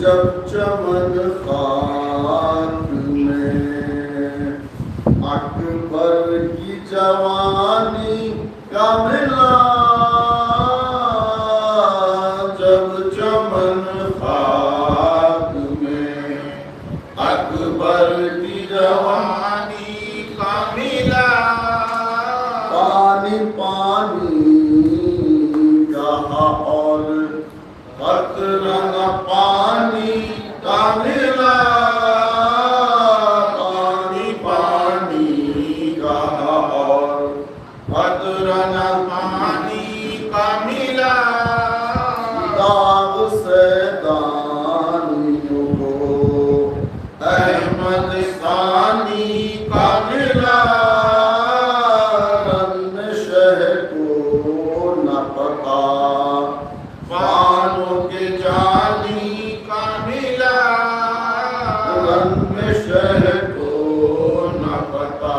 जब चमन खाक में अकबर की जवानी का मिला, जब चमन खाक में अकबर की जवानी का मिला, पानी पानी कहा और कतरा पानी का मिला, पानी पानी कहा और कतरा पानी का मिला, दाग से दानियों को अहमद सानी का मिला, रंग शह को न पता बानों के जानी का मिला, रंग शह को न पता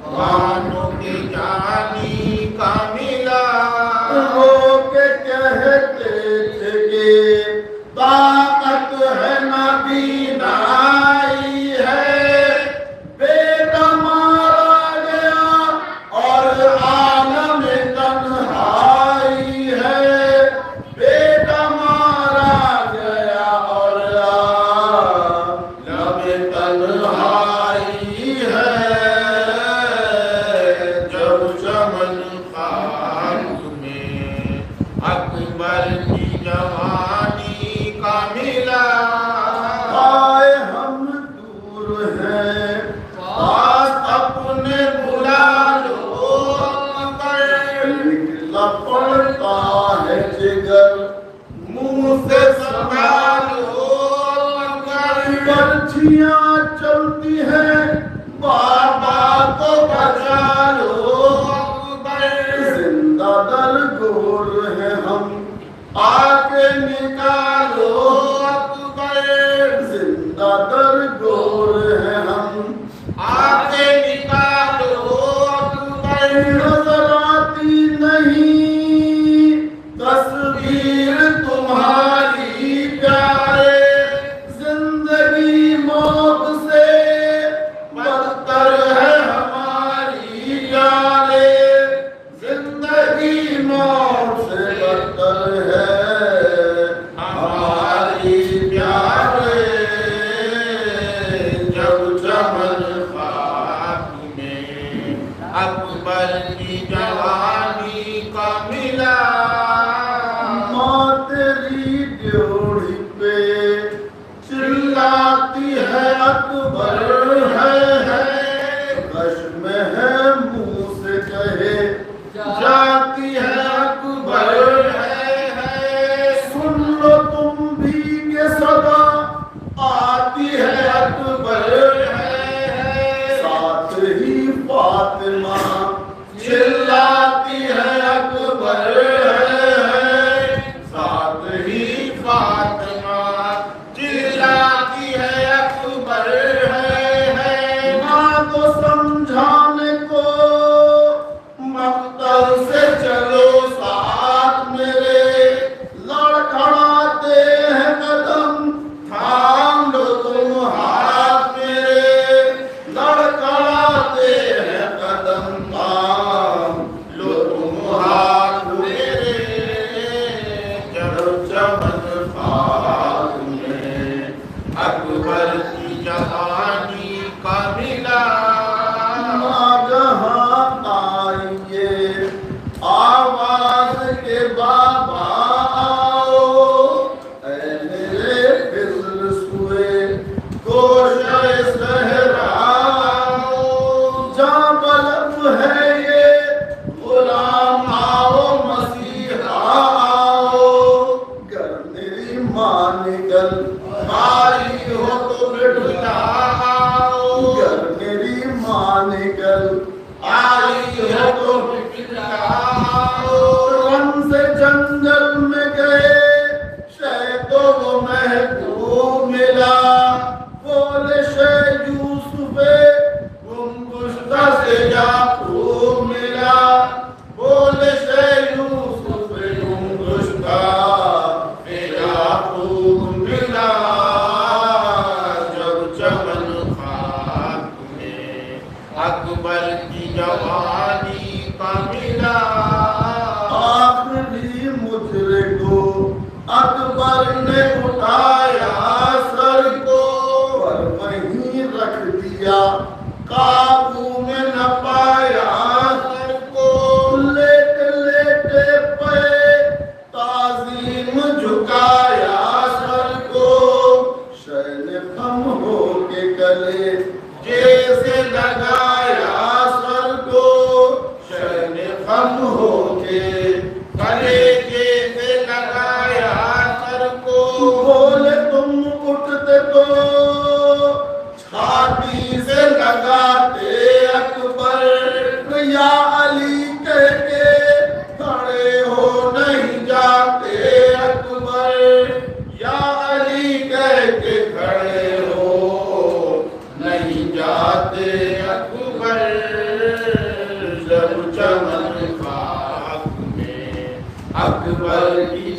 बानों के जानी का मिला, रो के कहते थे कि ताकत है नबीनाई है, बेटा मारा गया और आलम तन्हाई है, बेटा मारा गया और आलम तन्हाई है, जब चमन खाक में अकबर की जवानी का मिला, आए हम दूर हैं पास अपने बुला लो, निकला पड़ता है जिगर मुंह से संभालो, पर्चियां चलती हैं बाबा को बचा लो, जिंदा दरगोर है हम आके निकालो, जिंदा दरगोर है हम आके निकालो, नजर आती नहीं तस्वीर तुम्हारी प्यारे, जिंदगी मौत से बदतर है हमारी प्यारे, जिंदगी मौत से बदतर है हमारी प्यारे, जब चमन खाक में अकबर की जवानी का मिला, माँ तेरी ड्योढ़ी पे चिल्लाती है अकबर है, कश में है मुंह से कहे जाती है अकबर है, सुन लो तुम भी के सदा आती है अकबर है, साथ ही फातिमा चिल्लाती है अकबर है, साथ ही फातिमा चिल्लाती है अकबर है, माँ को समझाने को मक्तल से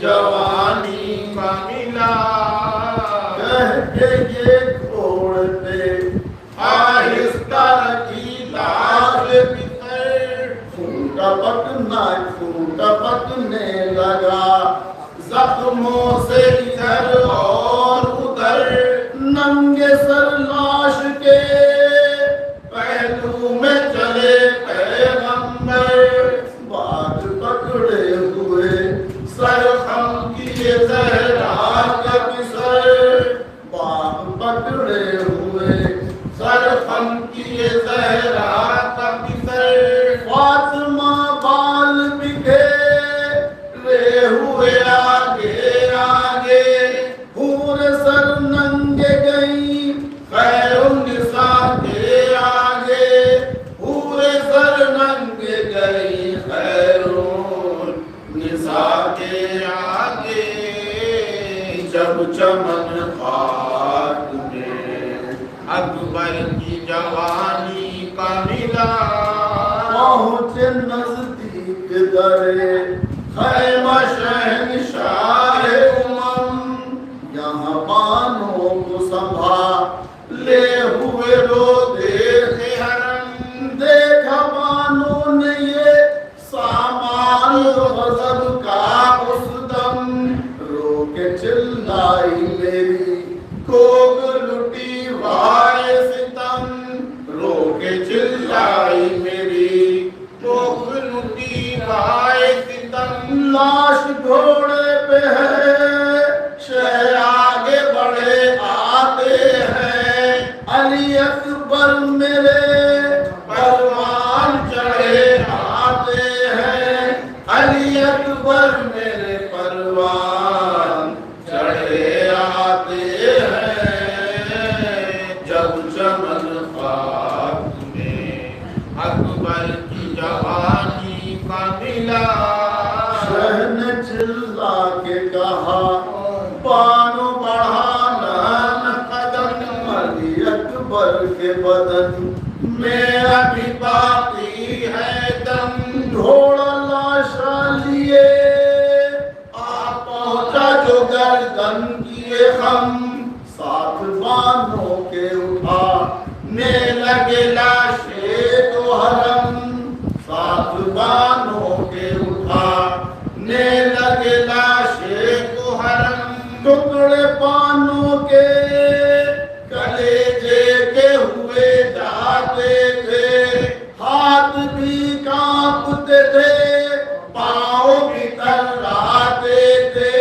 जवानी का मिला। कह के ये छोड़ते आहिस्ता की लाश बितर, टपकने लगा जख्मों से इधर और उधर, नंगे सर लाश के पहलू में चले पैगंबर, बाग पकड़े हुए सरखम किए ज़हरा के सर, बाग पकड़े हुए सरखम किए ज़हरा के सर, फातिमा बाल बिखेरे हुए आगे आगे हूर सर नंगे गई खैरुन्निसा के आगे, पूरे सर नंगे गई खैरुन्निसा के आगे। जब चमन खाक में अकबर की जवानी का मिला, पहुँचे नजदीक दरे खैमा शहंशाह उमम, यहाँ बानों को संभाले हुए रो देखे हरम, देखा बानों ने ये सामान गजब का उस दम रो के चिल्लाई मेरी कोग लुटी वाए सितम, रो के चिल्लाई मेरी कोग लुटी वाए सितम। लाश घोड़े पे है शहर आगे बढ़े आते हैं, अली अकबर मेरे परवान चढ़े आते हैं, अली अकबर मेरे परवान चढ़े आते हैं। जब चमन खाक में अकबर की जवानी का मिला, शह ने चिल्ला के कहा बानो बढ़ाना न कदम अली अकबर के बदन में अभी बाकी है दम। घोड़ा लाशा लिए आ पहुंचा जो गर्दन किए हम, साथ बानों के उठा ने लगे लाशे तो हरम, साथ बानों के उठा ने लगे लाशे तो हरम। टुकड़े बानों के कलेजे के हुए जाते थे, हाथ भी कांपते थे पाँव भी थर्राते थे,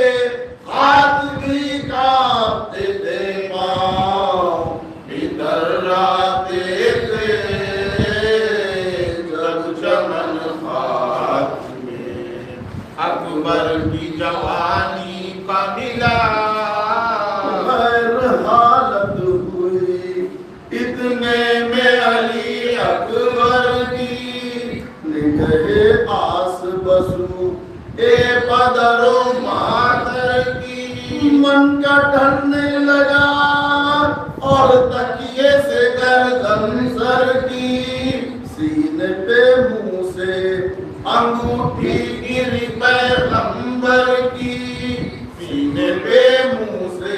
हाथ भी कांपते थे पाँव भी थर्राते थे। जब चमन खाक में अकबर की जवानी का मिला, खैर हालत हुई इतने में अली अकबर की निगहे आस बसू ए पदरो मातर की। मन का ढलने लगा और तकिए से गर्दन सर की, सीने पे मुंह से अंगूठी गिरी पैगंबर की, सीने पे मुंह से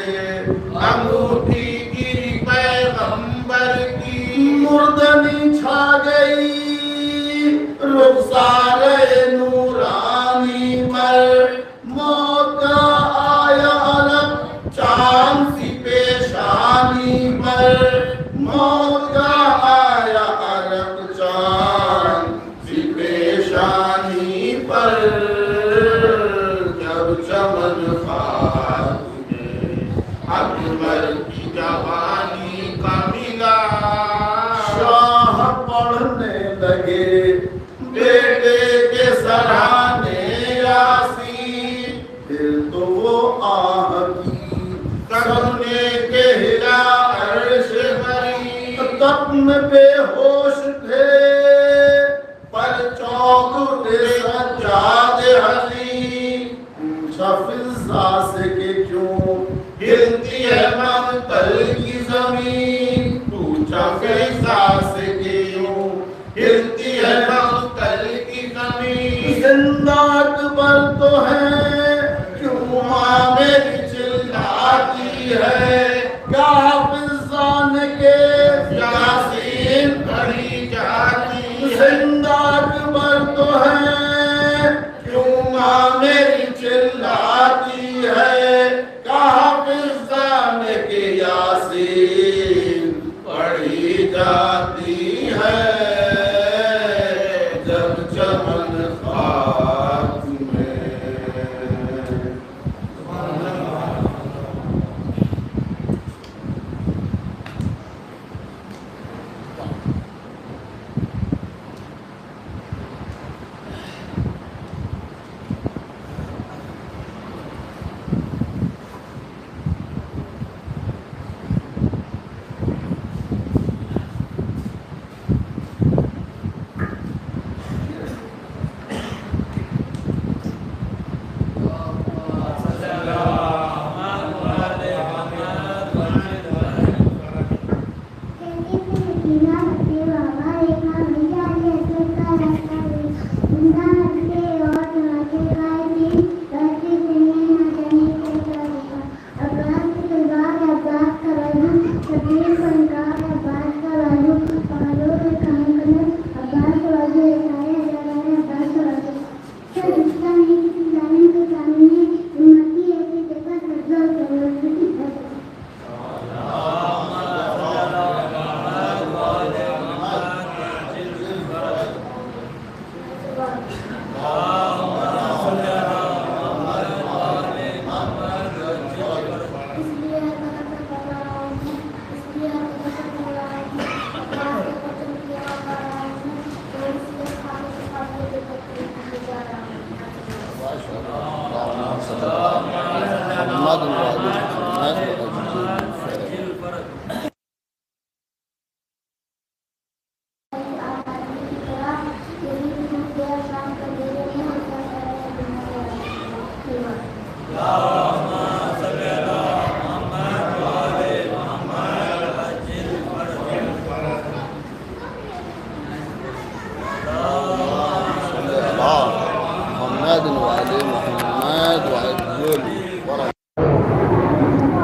अंगूठी गिरी पैगंबर की। मुर्दनी छा गई रुखसारे नूरानी पर, मौत का आया अलग चांद सी पेशानी पर, मौत का आया अलग चांद सी पेशानी पर। जब चमन खाक में अकबर की जवानी का मिला, शाह पढ़ने लगे बेटे के सराहने यासी, फिर तो वो आह की करने के हिला अर्श भरी। तब में बेहोश थे पर चौक उठे सज्जाद हसी, पूछा फिजा से कि क्यों हिलती है मक्तल की जमीन। पूछा फिजा से क्यों हिलती है मक्तल की जमीन। जिंदा अकबर तो है क्यों है, क्या हाफिजान के यासीन पढ़ी जाती है। जिंदा अकबर तो है, क्यों माँ मेरी चिल्लाती है, कहा फिजान के यासीन पढ़ी जाती है। जब चमन खाक में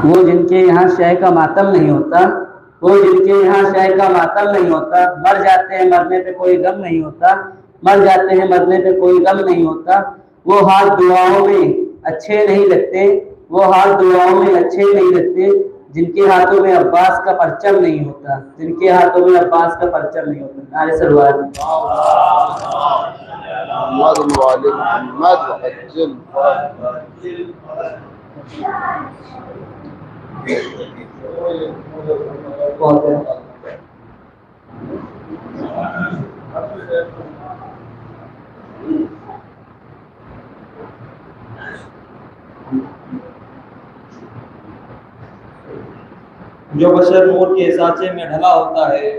वो जिनके यहाँ शय का मातम नहीं होता, वो जिनके यहाँ शय का मातम नहीं होता, मर जाते हैं मरने पे कोई गम नहीं होता, मर जाते हैं मरने पे कोई गम नहीं होता। वो हाथ दुआओं में अच्छे नहीं लगते, वो हाथ दुआओं में अच्छे नहीं लगते, जिनके हाथों में अब्बास का परचम नहीं होता, जिनके हाथों में अब्बास का परचम नहीं होता। नारे सलवार। मोहम्मद वाले मोहम्मद वअज्जिल जो बशर नूर के साँचे में ढला होता है,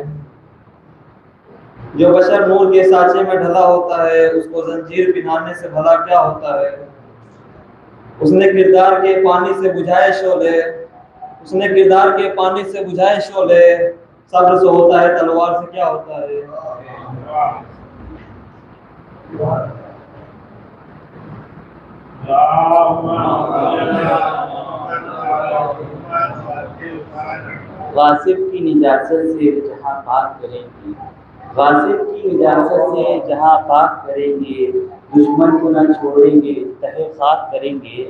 जो बशर नूर के साँचे में ढला होता है, उसको जंजीर पिनाने से भला क्या होता है। उसने किरदार के पानी से बुझाए शोले, उसने किरदार के पानी से बुझाए शोले, सब्र से होता है तलवार से क्या होता है। वासिफ की निजासत से जहाँ पाक करेंगे, वासिफ की निजासत से जहाँ पाक करेंगे, दुश्मन को ना छोड़ेंगे तहे खाक करेंगे,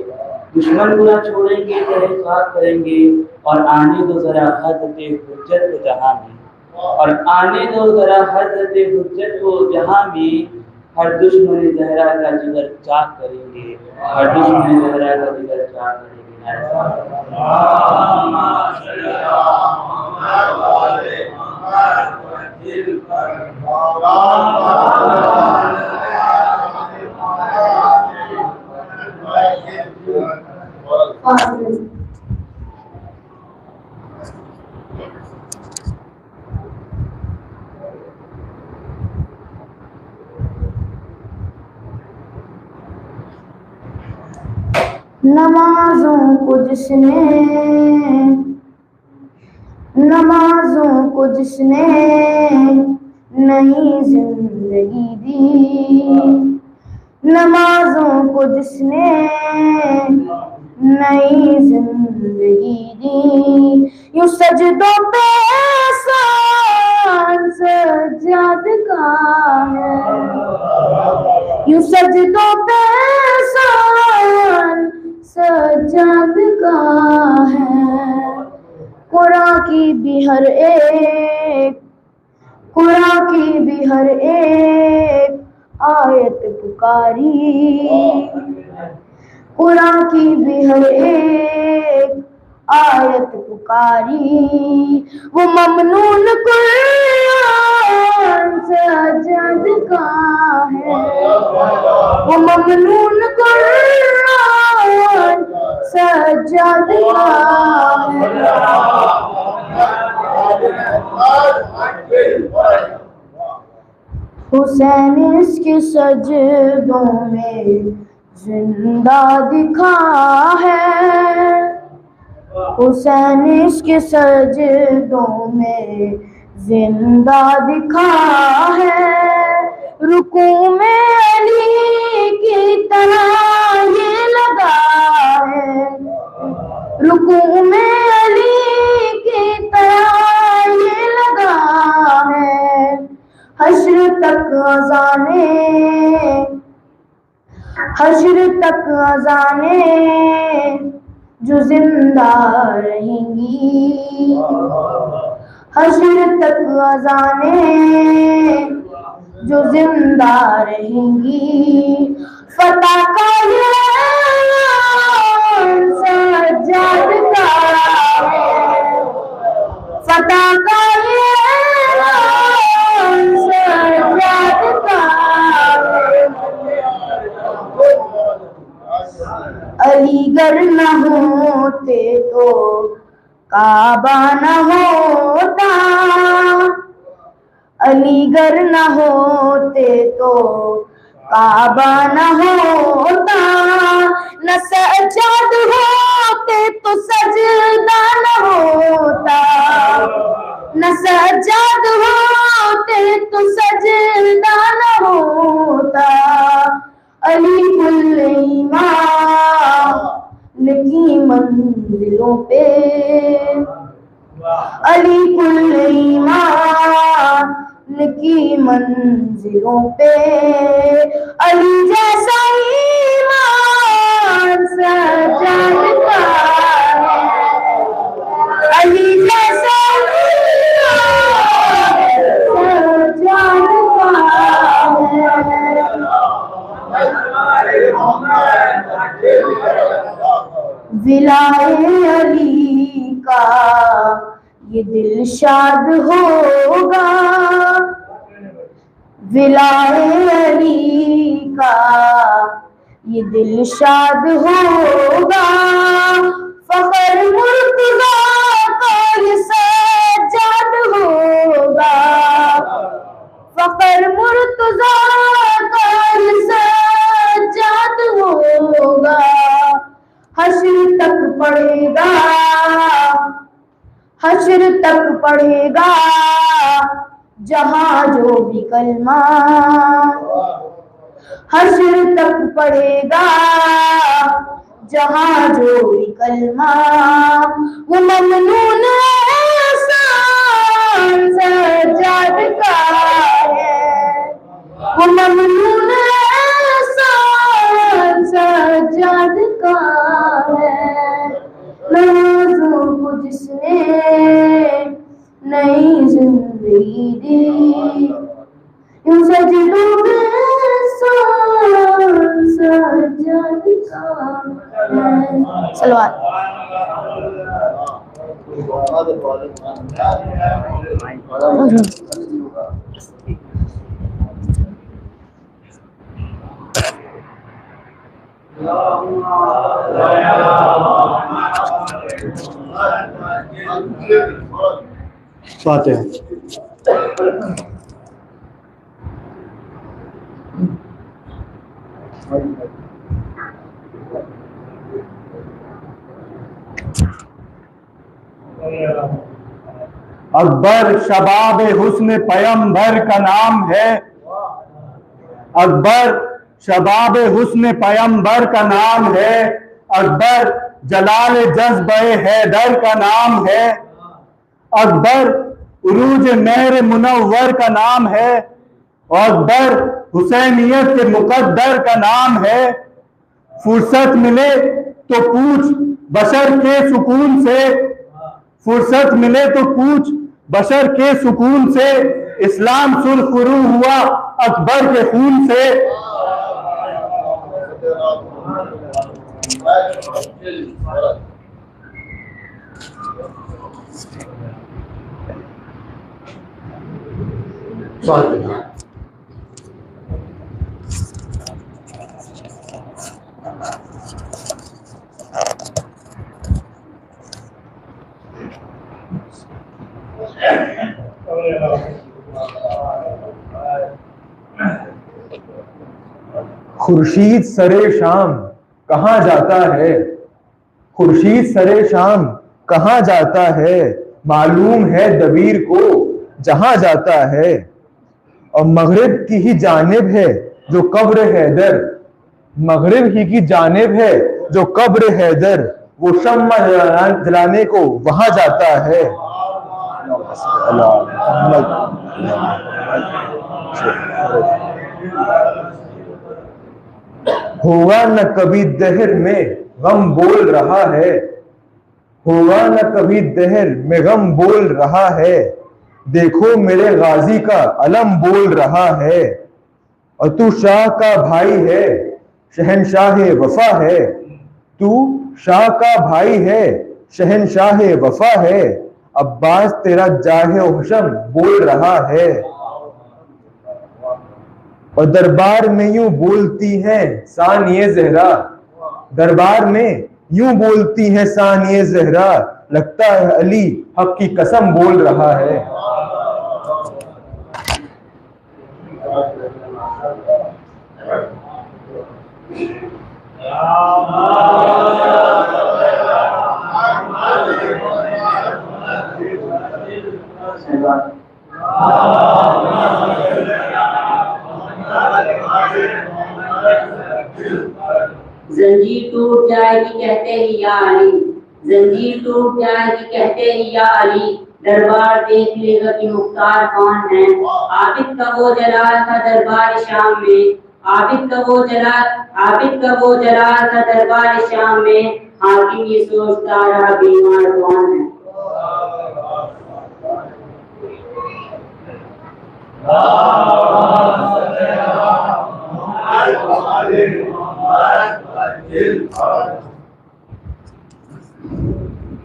दुश्मन को ना छोड़ेंगे तहे खाक करेंगे। और आने दो जरा हज़रत हुज्जत को जहाँ में, और आने दो जरा हज़रत हुज्जत को जहाँ में, हर दुश्मन ज़हरा का जिगर चाक करेंगे, हर दुश्मन ज़हरा का जिगर चाक करेंगे। नमाजों को जिसने नई जिंदगी दी, नमाजों को जिसने नई जिंदगी दी, यूं सजदों पे एहसान सज्जाद का है, यूं सजदों पे एहसान सज्जाद का है। कुरान की भी हर एक, कुरान की भी हर एक आयत पुकारी, कुरान की भी हर एक आयत पुकारी। वो ममनून कुरान सज्जाद का है, वो ममनून कुरान सज्जाद का है। हुसैन इसके सजदों में जिंदा दिखा है, हुसैन इसके सजदों में जिंदा दिखा है। रुकू में अली की तरह ये लगा है, रुकू में अली की तरह ये लगा है। हश्र तक अज़ाने, हश्र तक अज़ाने जो जिंदा रहेंगी, हश्र तक अज़ाने जो जिंदा रहेंगी। फतह का ये सज्जाद का है, फतह का ये सज्जाद का है। अलीगढ़ न होते तो काबा न होता, अलीगढ़ न होते तो काबा न होता। न सज्जाद होते तो सजदा न होता, न सज्जाद होते तो सजदा न होता। अली कुल ईमान की मंजिलों पे, अली कुल ईमान की मंजिलों पे। अली जैसा ईमान सज्जाद का है, अली जैसा ईमान सज्जाद का है। विलाए अली का ये दिल शाद होगा, विलाए अली का ये दिल शाद होगा। फखर मुर्तज़ा का ये सज्जाद होगा, फखर मुर्तज़ा का ये सज्जाद होगा। हश्र तक पढ़ेगा, हश्र तक पढ़ेगा जहाँ जो भी कलमा, हश्र तक पढ़ेगा जहाँ जो भी कलमा। वो ममनून एहसान सज्जाद का है, वो ममनून एहसान सज्जाद का है। नवाज़ों को जिसने नई जिंदगी दी, यूं सजदों पे सज्जाद का है। सलवात। फातिहा। अकबर शबाब हुस्न पैगंबर का नाम है, अकबर शबाब हुस्न पैगंबर का नाम है। अकबर जलाल जज्बे हैदर का नाम है, अकबर उरूज नहर मुनव्वर का नाम है, और अकबर हुसैनियत के मुकद्दर का नाम है। फुर्सत मिले तो पूछ बशर के सुकून से, फुर्सत मिले तो पूछ बशर के सुकून से, इस्लाम सुरखरू हुआ अकबर के खून से। खुर्शीद सरे शाम कहाँ जाता है, खुर्शीद सरे शाम कहाँ जाता है, मालूम है दबीर को जहां जाता है। और मगरिब की ही जानिब है जो कब्र हैदर, मगरिब ही की जानिब है जो कब्र हैदर, वो शम्मा जलाने को वहां जाता है। होगा न कभी दहर में गम बोल रहा है, होगा न कभी दहर में गम बोल रहा है, देखो मेरे गाजी का अलम बोल रहा है। और तू शाह का भाई है, शहनशाह वफा है, तू शाह का भाई है, शहनशाह वफा है, अब्बास तेरा जाहे हुशम बोल रहा है। और दरबार में यूं बोलती है सानिए ज़हरा, दरबार में यूं बोलती है सानिए ज़हरा, लगता है अली हक की कसम बोल रहा है। जंजीर टूट जाएगी कहते ही या अली, जंजीर टूट जाएगी कहते ही या अली, दरबार देख लेगा कि मुख्तार कौन है। आबिद का वो जलाल था दरबार शाम में, आबिद का वो जलाल था दरबार शाम में, हाकिम ये सोचता रहा बीमार कौन है।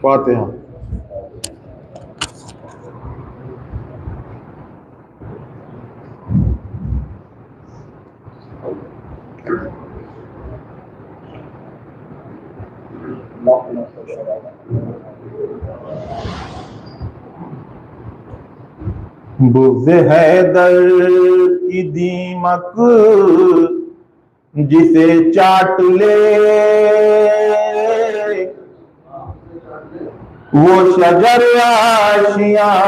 फातिहा। बुग़्ज़ हैदर की दीमक जिसे चाट ले, वो शजर आशियाने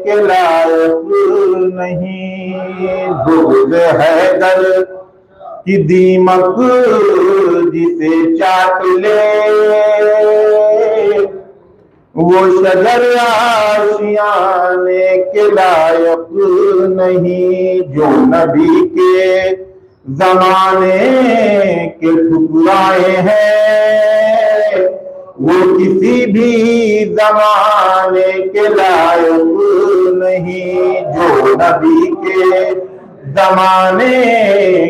के लायक नहीं। बुग़्ज़ हैदर की दीमक जिसे चाट ले, वो शजर आशियाने के लायक नहीं। जो नबी के ज़माने के ठुकराए हैं, वो किसी भी ज़माने के लायक नहीं। जो नबी के ज़माने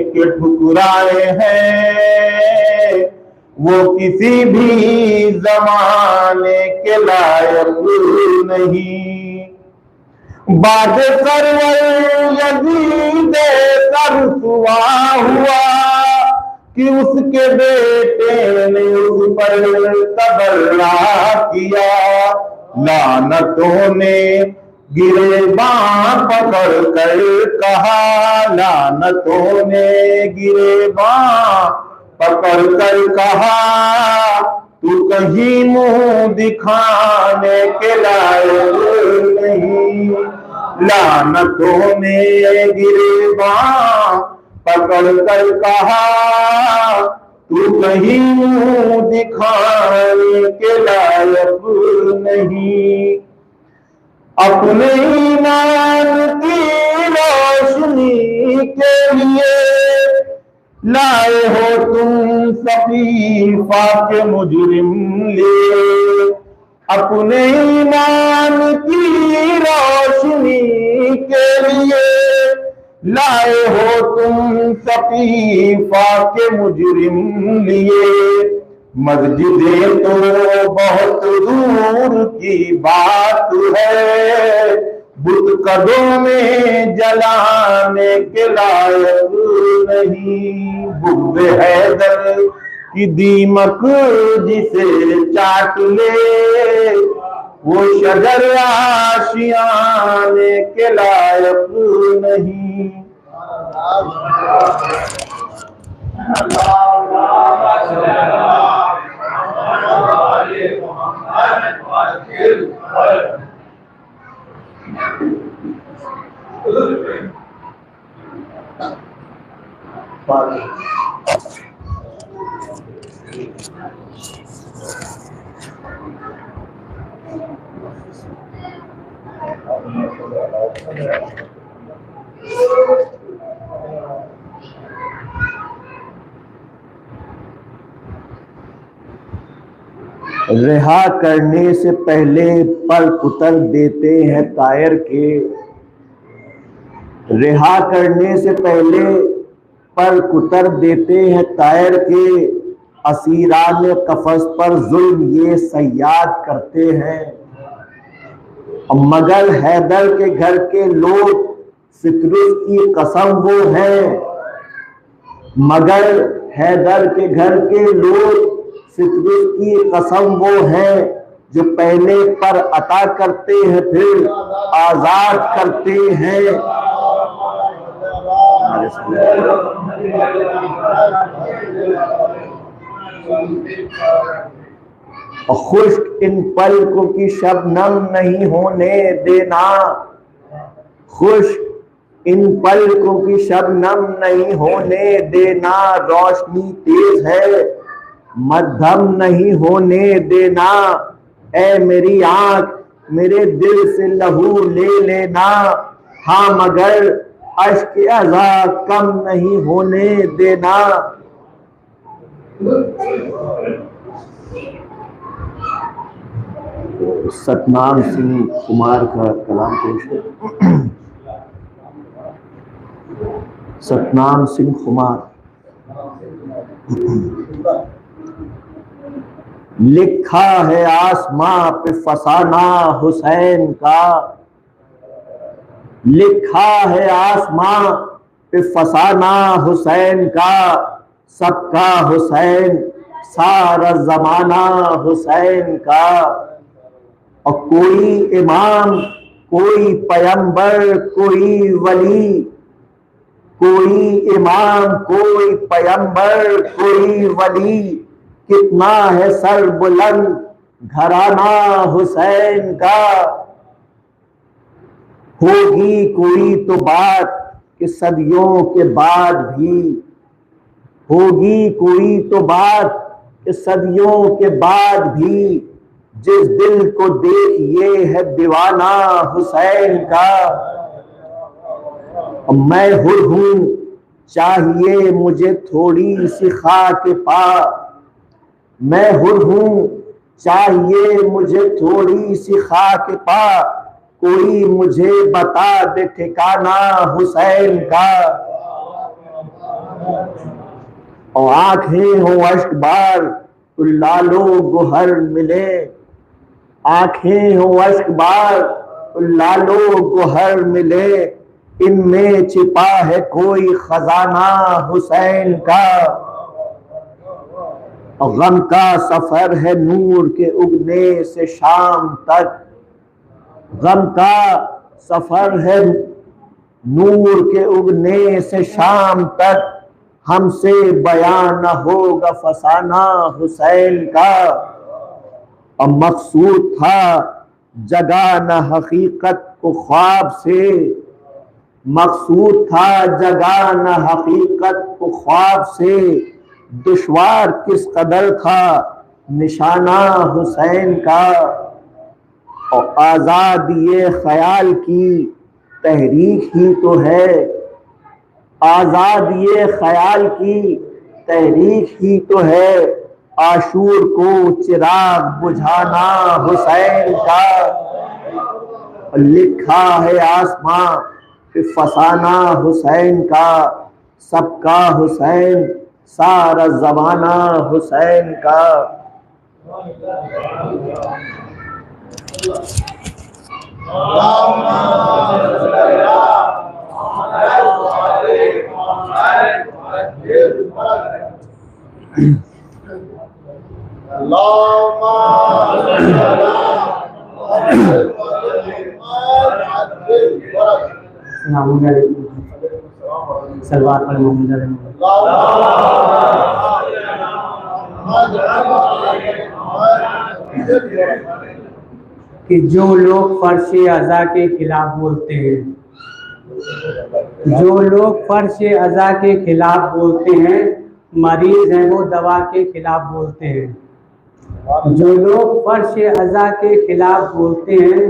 के ठुकराए हैं, वो किसी भी ज़माने के लायक नहीं। बाद सरवर यज़ीद सरसुआ हुआ कि उसके बेटे ने उस पर तबर्रा किया। लानतों ने गिरेबान पकड़ कर कहा, लानतों ने गिरेबान पकड़ कर कहा, तू कहीं मुंह दिखाने के लायक नहीं। लानतों ने गिरेबान पकड़ कर कहा, तू कहीं मुंह दिखाने के लायक नहीं। अपने ईमान की रोशनी के लिए लाए हो तुम सकीफा के मुजरिम लिए। अपने ईमान की रोशनी के लिए लाए हो तुम सकीफा के मुजरिम लिए। मस्जिदें तो बहुत दूर की बात है, बुतकदों में जलाने के लायक नहीं। बुग़्ज़ हैदर की दीमक जिसे चाट ले, वो शजर आशियाने के लायक नहीं। रिहा करने से पहले पर कुतर देते हैं तायर के। रिहा करने से पहले पर कुतर देते हैं तायर के। असीरान कफस पर जुल्म ये सयाद करते हैं। मगर हैदर के घर के लोग फितरुस की कसम वो हैं। मगर हैदर के घर के लोग फितरुस की कसम वो है, जो पहले पर अता करते हैं फिर आजाद करते हैं। खुश्क इन पलकों की शबनम नहीं होने देना। खुश्क इन पलकों की शबनम नहीं होने देना। रोशनी तेज है मध्यम नहीं होने देना। ऐ मेरी आंख मेरे दिल से लहू ले लेना। हाँ मगर अश्क अज़ा कम नहीं होने देना। सतनाम सिंह कुमार का कलाम पेश है। सतनाम सिंह कुमार। लिखा है आसमां पे फसाना हुसैन का। लिखा है आसमां पे फसाना हुसैन का। सबका हुसैन सारा जमाना हुसैन का। और कोई इमाम कोई पैगंबर कोई वली। कोई इमाम कोई पैगंबर कोई वली। कितना है सर बुलंद घराना हुसैन का। होगी कोई तो बात कि सदियों के बाद भी। होगी कोई तो बात कि सदियों के बाद भी। जिस दिल को देख ये है दीवाना हुसैन का। मैं हुर हूं चाहिए मुझे थोड़ी सी खाक पा। मैं हुर हूं चाहिए मुझे थोड़ी सी खाक पा। कोई मुझे बता दे ठिकाना हुसैन का। और आंखें हो अश्कबार तो लालो गोहर मिले। आंखें हो अश्कबार तो लालो गोहर मिले। इनमें छिपा है कोई खजाना हुसैन का। और गम का सफर है नूर के उगने से शाम तक। गम का सफर है नूर के उगने से शाम तक। हमसे बयान न होगा फसाना हुसैन का। और मकसूद था जगाना हकीकत को ख्वाब से। मकसूद था जगाना हकीकत को ख्वाब से। दुश्वार किस कदर था निशाना हुसैन का। और आज़ादी ख्याल की तहरीक ही तो है, आज़ादी ख्याल की तहरीक ही तो है, आशूर को चिराग बुझाना हुसैन का, लिखा है आसमां पे फसाना हुसैन का, सबका हुसैन सारा ज़माना हुसैन का। सलवार पर मोहम्मद कि जो लोग फर्श अज़ा के खिलाफ बोलते हैं, जो लोग फर्श अज़ा के खिलाफ बोलते हैं, मरीज हैं वो दवा के खिलाफ बोलते हैं। जो लोग फर्श अज़ा के खिलाफ बोलते हैं,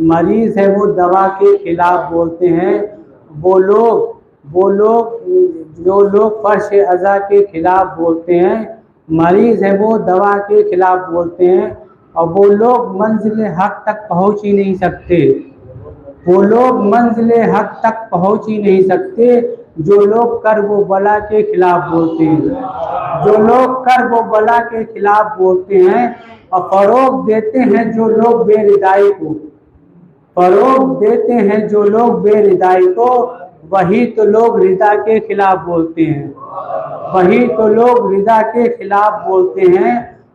मरीज है वो दवा के खिलाफ बोलते हैं। वो लोग जो लोग फर्श अज़ा के खिलाफ बोलते हैं, मरीज है वो दवा के खिलाफ बोलते हैं। और वो लोग मंजिल हक तक पहुँच ही नहीं सकते, वो लोग मंजिल हक तक पहुँच ही नहीं सकते जो लोग कर वो बला के खिलाफ बोलते हैं, जो लोग कर वो बला के खिलाफ बोलते हैं। और फरोग देते हैं जो लोग बेरिदाई को, फरोग देते हैं जो लोग बेरिदाई को, वही तो लोग रिदा के खिलाफ बोलते हैं, वही तो लोग रिदा के खिलाफ बोलते हैं।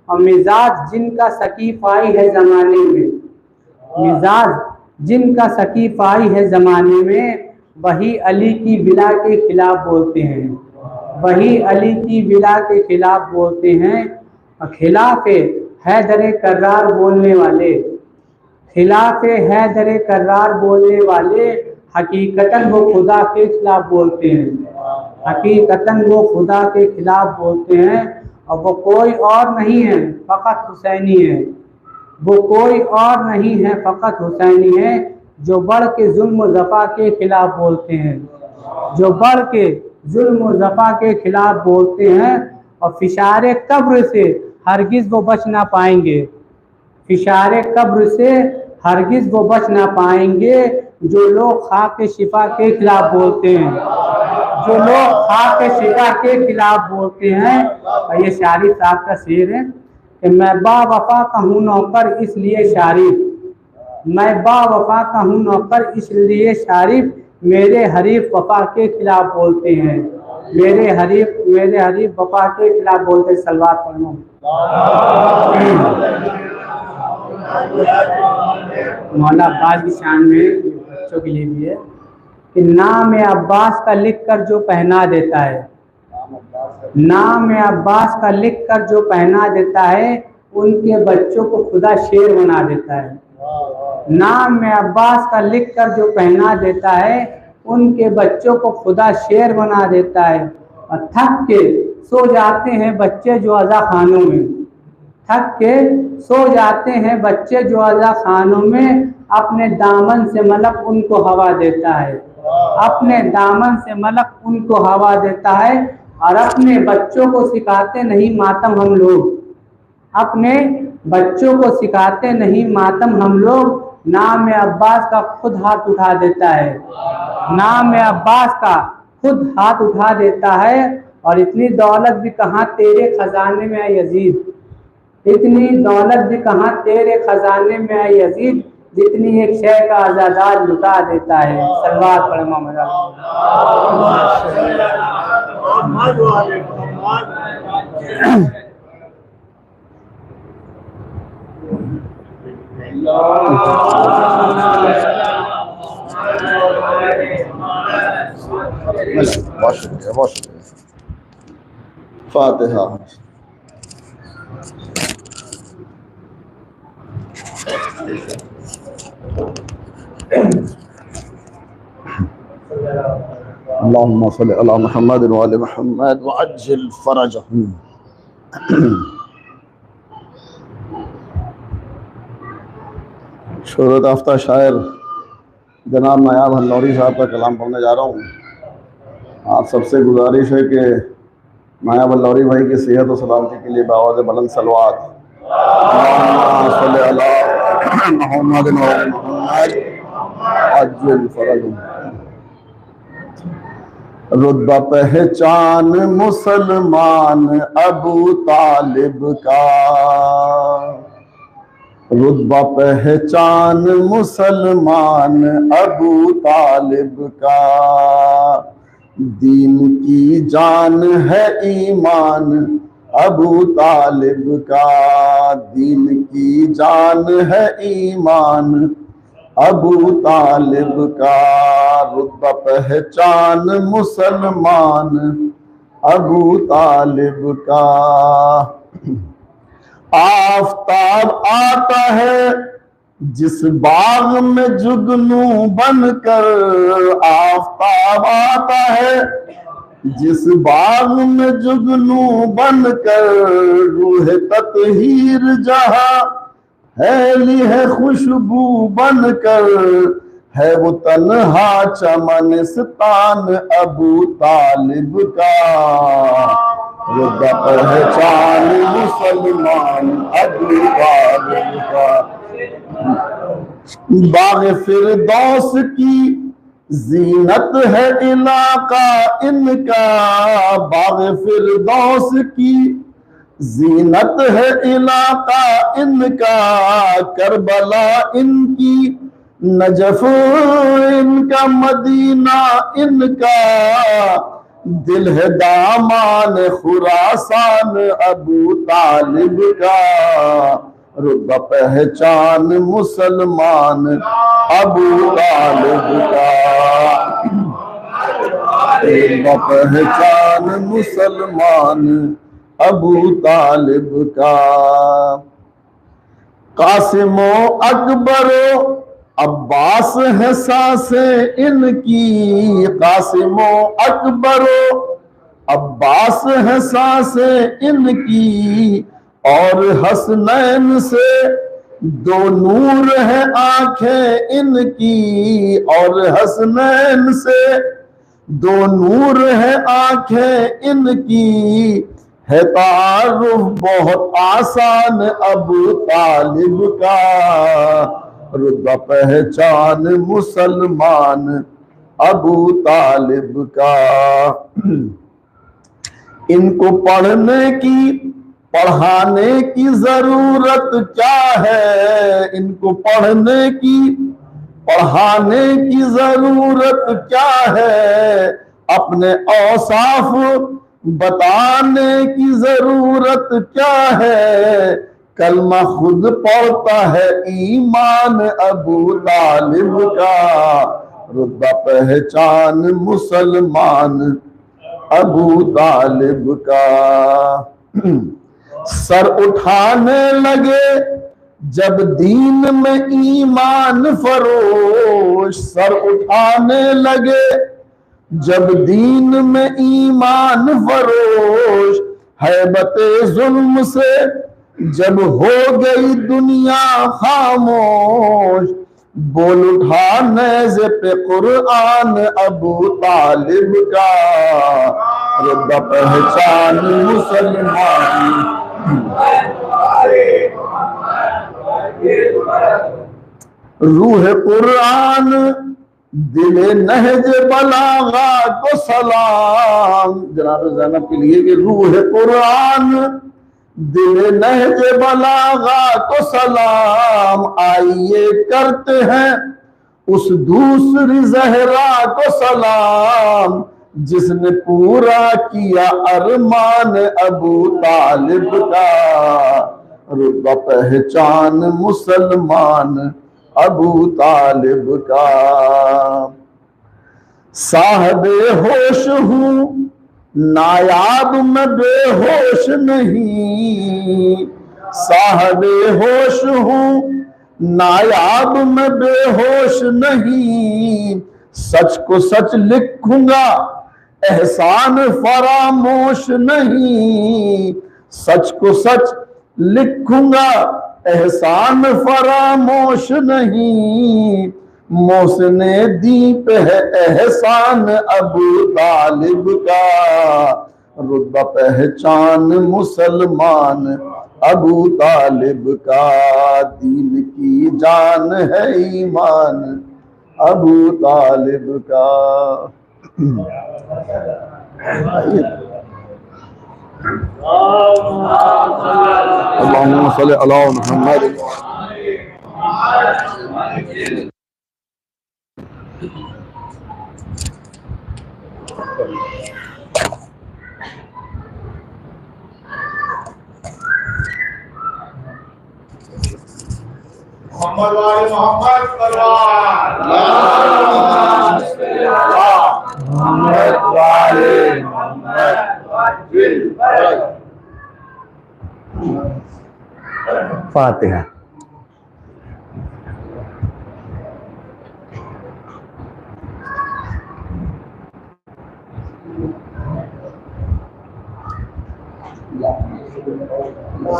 और मिजाज जिनका सकीफ़ाई है ज़माने में, मिजाज जिनका सकीफ़ाई है ज़माने में, वही अली की विला के खिलाफ बोलते हैं, वही अली की विला के खिलाफ बोलते हैं। और खिलाफ हैदर कर्रार बोलने वाले, खिलाफ हैदर कर्रार बोलने वाले हकीकतन वो खुदा के खिलाफ बोलते हैं, हकीकतन वो खुदा के खिलाफ बोलते हैं। और वो कोई और नहीं है फ़कत हुसैनी है, वो कोई और नहीं है फ़कत हुसैनी है, जो बढ़ के जुल्म ज़फ़ा के खिलाफ बोलते हैं, जो बढ़ के जुल्म ज़फ़ा के खिलाफ बोलते हैं। और फिशारे कब्र से हरगिज़ वो बच ना पाएंगे, फिशारे कब्र से हरगिज़ वो बच ना पाएंगे जो लोग खाक शिफा के खिलाफ बोलते हैं, जो लोग खाक शिफा के खिलाफ बोलते हैं। और ये शारिफ साहब का शेर है कि मैं बावफा कहूँ नौकर इसलिए शारिफ, मैं बावफा कहूँ नौकर इसलिए शारिफ, मेरे हरीफ वफा के खिलाफ बोलते हैं, मेरे हरीफ वफा के खिलाफ बोलते हैं। सलवार पढ़ो। मौला अब्बास की शान में बच्चों के लिए भी है कि नाम अब्बास का लिख कर जो पहना देता है, नाम अब्बास का लिख कर जो पहना देता है, उनके बच्चों को खुदा शेर बना देता है। नाम अब्बास का लिख कर जो पहना देता है, उनके बच्चों को खुदा शेर बना देता है। और थक के सो जाते हैं बच्चे जो अज़ा खानों में, थक के सो जाते हैं बच्चे जो अज़ा खानों में, अपने दामन से मलक उनको हवा देता है, अपने दामन से मलक उनको हवा देता है। और अपने बच्चों को सिखाते नहीं मातम हम लोग, अपने बच्चों को सिखाते नहीं मातम हम लोग, नाम अब्बास का खुद हाथ उठा देता है, नाम अब्बास का खुद हाथ उठा देता है। और इतनी दौलत भी कहाँ तेरे खजाने में है यजीद, इतनी दौलत भी कहाँ तेरे खजाने में है यजीद, जितनी एक शय का आज़ादार लुटा देता है। सलवार पढ़ मोहम्मद। बहुत शुक्रिया, बहुत शुक्रिया। फातिहा। अल्लाहुम्मा सल्लि अला मुहम्मद व आले मुहम्मद व अज्जिल फरजहुम। शोहरत आफ्ता शायर जनाब नायाब हल्लौरी साहब का कलाम पढ़ने जा रहा हूँ। आप सबसे गुजारिश है कि नायाब हल्लौरी भाई की सेहत और सलामती के लिए बावाज़ बुलंद सलवात रुतबा पहचान मुसलमान अबू तालिब का, रुतबा पहचान मुसलमान अबू तालिब का, दीन की जान है ईमान अबू तालिब का, दीन की जान है ईमान अबू तालिब का, रुतबा पहचान मुसलमान अबू तालिब का। आफताब आता है जिस बाग में जुगनू बनकर, आफताब आता है जिस बाग में जुगनू बनकर, रूह ततहीर जहां फैली है खुशबू बनकर, है वो तन्हा चमनिस्तान अबू तालिब का, रुतबा पहचान मुसलमान अबू तालिब का। बाग फिरदौस की जीनत है इलाका इनका, बाग फिरदौस की जीनत है इलाका इनका, करबला इनकी नजफ इनका मदीना इनका, दिल है दामान खुरासान अबू तालिब का, रुतबा पहचान मुसलमान अबू तालिब का, रुतबा पहचान मुसलमान अबू तालिब का। कासिमो अकबरो अब्बास है सासे इनकी, कासिमो अकबरो अब्बास है सासे इनकी, और हसनैन से दो नूर है आंखें इनकी, और हसनैन से दो नूर है आंखें इनकी, है तारुफ बहुत आसान अबू तालिब का, रुतबा पहचान मुसलमान अबू तालिब का। इनको पढ़ने की पढ़ाने की जरूरत क्या है, इनको पढ़ने की पढ़ाने की जरूरत क्या है, अपने औसाफ बताने की जरूरत क्या है, कलमा खुद पढ़ता है ईमान अबू तालिब का, रुतबा पहचान मुसलमान अबू तालिब का। सर उठाने लगे जब दीन में ईमान फरोश, सर उठाने लगे जब दीन में ईमान फरोश, हैबते जुल्म से जब हो गई दुनिया खामोश, बोल उठा नेज़े पे कुरान अबू तालिब का, रुतबा पहचान मुसलमान। रूह कुरान दिले नहज बलागा को सलाम, जनाब ज़ैनब के लिए कि रूह कुरान दिले नहज बलागा को सलाम, आइए करते हैं उस दूसरी ज़हरा को सलाम, जिसने पूरा किया अरमान अबू तालिब का, रुतबा पहचान मुसलमान अबू तालिब का। साहबे होश हूँ नायाब में बेहोश नहीं, साहबे होश हूँ नायाब में बेहोश नहीं, सच को सच लिखूंगा एहसान फरामोश नहीं, सच को सच लिखूंगा एहसान फरामोश नहीं, मोहसिने दी पे है एहसान अबू तालिब का, रुतबा पहचान मुसलमान अबू तालिब का, दीन की जान है ईमान अबू तालिब का। अल्लाहुम्मा सल्ली अला मुहम्मद। मोहम्मद वाले मोहम्मद मोहम्मद वाले मोहम्मद फातिहा।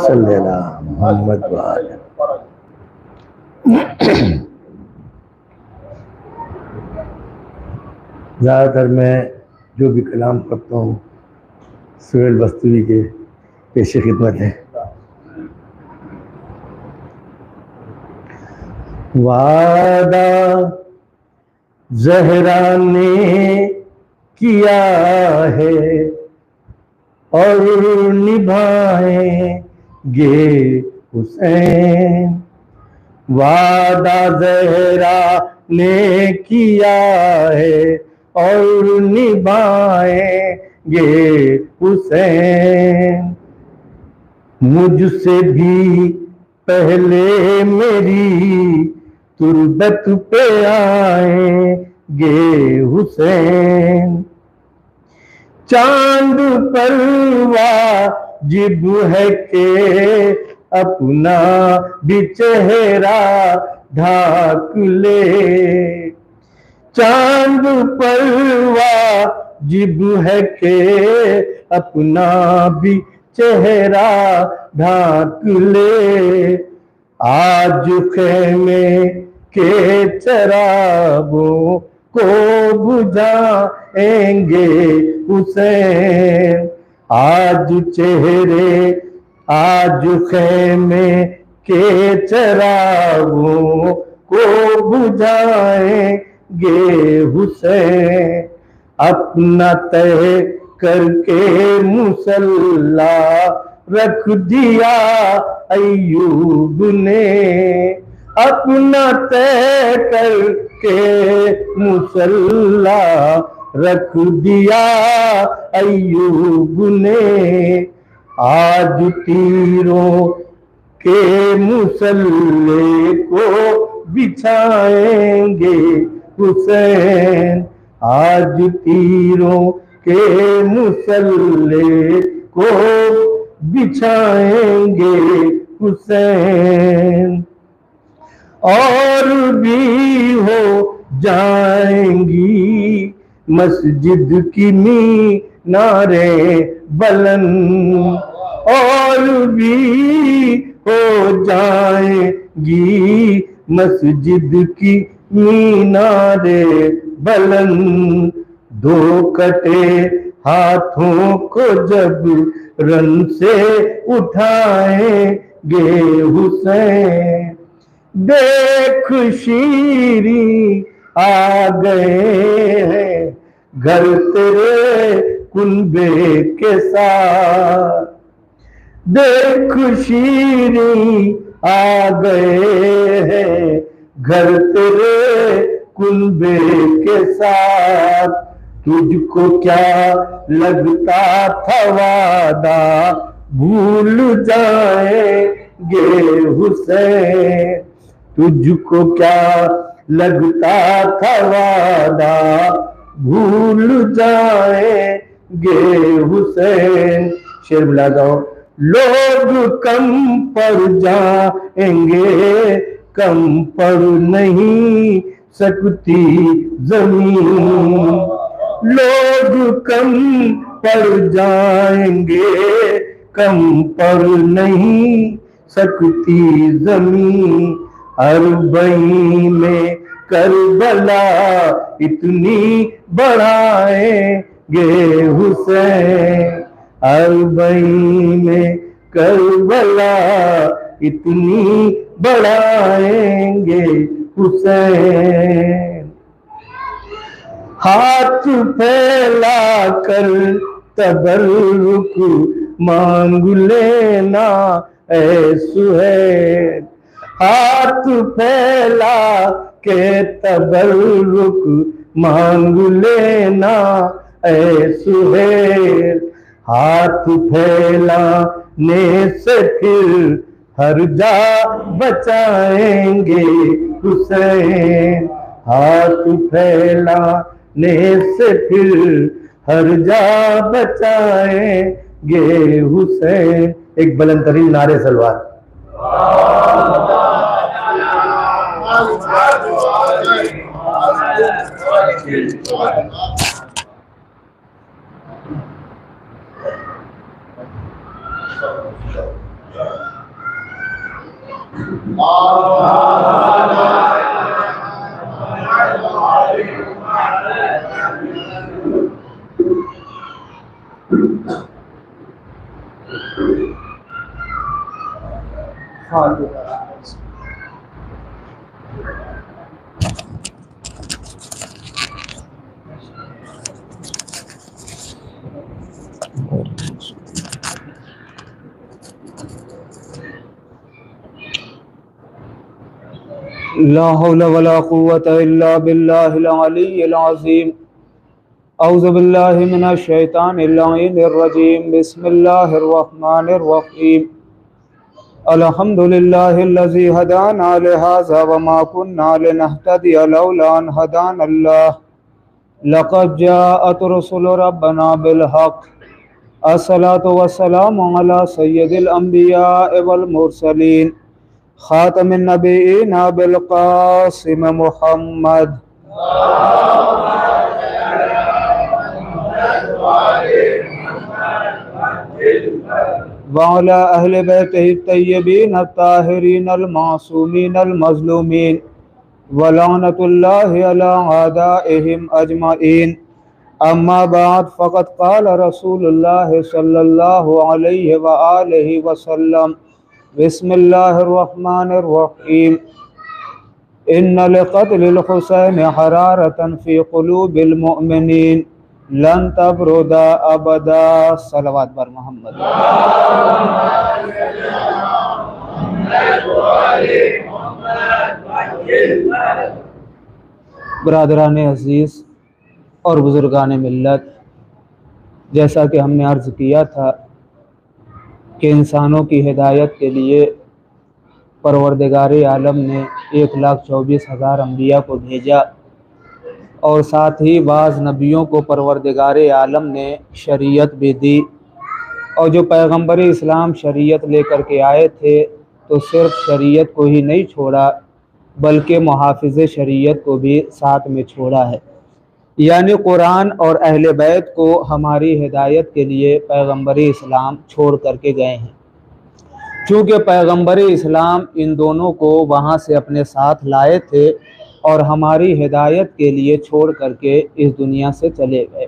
सल्लल्लाहु मोहम्मद वाले। ज़्यादातर मैं जो भी कलाम करता हूँ सुहेल बस्तवी के पेश खिदमत है। वादा ज़हरा ने किया है और निभाएंगे हुसैन, वादा ज़हरा ने किया है और निभाएंगे हुसैन, मुझसे भी पहले मेरी तुरबत पे आएंगे हुसैन, चांद पर वाजिब है के अपना भी चेहरा ढाक ले, चांद पर वाजिब है के अपना भी चेहरा ढाक ले, आज खेमे के चरागों को बुझाएंगे हुसैन, आज खेमे के चरागों को बुझाएंगे हुसैन, अपना तय करके मुसल्ला रख दिया अय्यूब ने, अपना तय करके मुसल्ला रख दिया अय्यूब ने, आज तीरों के मुसल्ले को बिछाएंगे हुसैन, आज तीरों के मुसल्ले को बिछाएंगे हुसैन, और भी हो जाएंगी मस्जिद की मीनारें बुलंद, और भी हो जाएंगी मस्जिद की मीनारें बुलंद, दो कटे हाथों को जब रन से उठाएंगे हुसैन, देख शीरी आ गए हैं घर तेरे कुनबे के साथ, देख शीरी आ गए हैं घर तेरे कुनबे के साथ, तुझको क्या लगता था वादा भूल जाएंगे हुसैन, तुझको क्या लगता था वादा भूल जाएंगे हुसैन। शेर मिला जाओ। लोग कम पड़ जाएंगे, कम पड़ नहीं सकती जमीन, लोग कम पड़ जाएंगे, कम पड़ नहीं सकती जमीन, अरबई में करबला इतनी बढ़ाएंगे हुसैन, अरबई में करबला इतनी बढ़ाएंगे हुसैन। हाथ फैला कर तबर्रुक मांग लेना ऐ सुहैल, हाथ फैला के तबर्रुक मांग लेना ऐ सुहैल, हाथ फैलाने से फिर हर जा बचाएंगे हुसैन, हाथ फैलाने से फिर हर जा बचाएंगे हुसैन। एक बुलंद तरीन नारे सलवार। ला हौला वला कुव्वता इल्ला बिल्लाहिल अलिय्यिल अज़ीम। औज़ु बिल्लाहि मिनश शैतानिर रजीम। बिस्मिल्लाहिर रहमानिर रहीम। अल्हम्दुलिल्लाहिल्लज़ी हदाना लिहाज़ा वमा कुन्ना लिनहतदिया लौला अन हदानल्लाह। लक़द जाअत रुसुलु रब्बना बिल हक़। अस्सलातु वस्सलामु अला सय्यिदिल अंबिया वल मुरसलीन खातमिन नबिय्यीन बिल क़ासिम मुहम्मद। वअला अहले बैतिही तय्यबीन अत्ताहिरीन अल मासूमीन अल मज़लूमीन वलानतुल्लाहि अला आदाइहिम अजमईन। अम्मा बाद फ़क़द क़ाल रसूलुल्लाह सल्लल्लाहु अलैहि व आलिहि वसल्लम बिस्मिल्लाहिर रहमानिर रहीम। इन्ना लिक़त्लिल हुसैन हरारतन फ़ी क़ुलूबिल मुअमिनीन लन तबरुदा अबदा। सलवात बर मोहम्मद। बरादरान अज़ीज़ और बुज़ुर्गान मिल्लत, जैसा कि हमने अर्ज़ किया था कि इंसानों की हिदायत के लिए परवरदिगार आलम ने 1,24,000 अम्बिया को भेजा और साथ ही बाज़ नबियों को परवरदिगार आलम ने शरीयत भी दी। और जो पैगंबर इस्लाम शरीयत लेकर के आए थे तो सिर्फ शरीयत को ही नहीं छोड़ा बल्कि मुहाफ़िज़ शरीयत को भी साथ में छोड़ा है, यानी कुरान और अहले बैत को हमारी हिदायत के लिए पैगंबर इस्लाम छोड़ करके गए हैं। चूँकि पैगंबर इस्लाम इन दोनों को वहाँ से अपने साथ लाए थे और हमारी हिदायत के लिए छोड़ करके इस दुनिया से चले गए,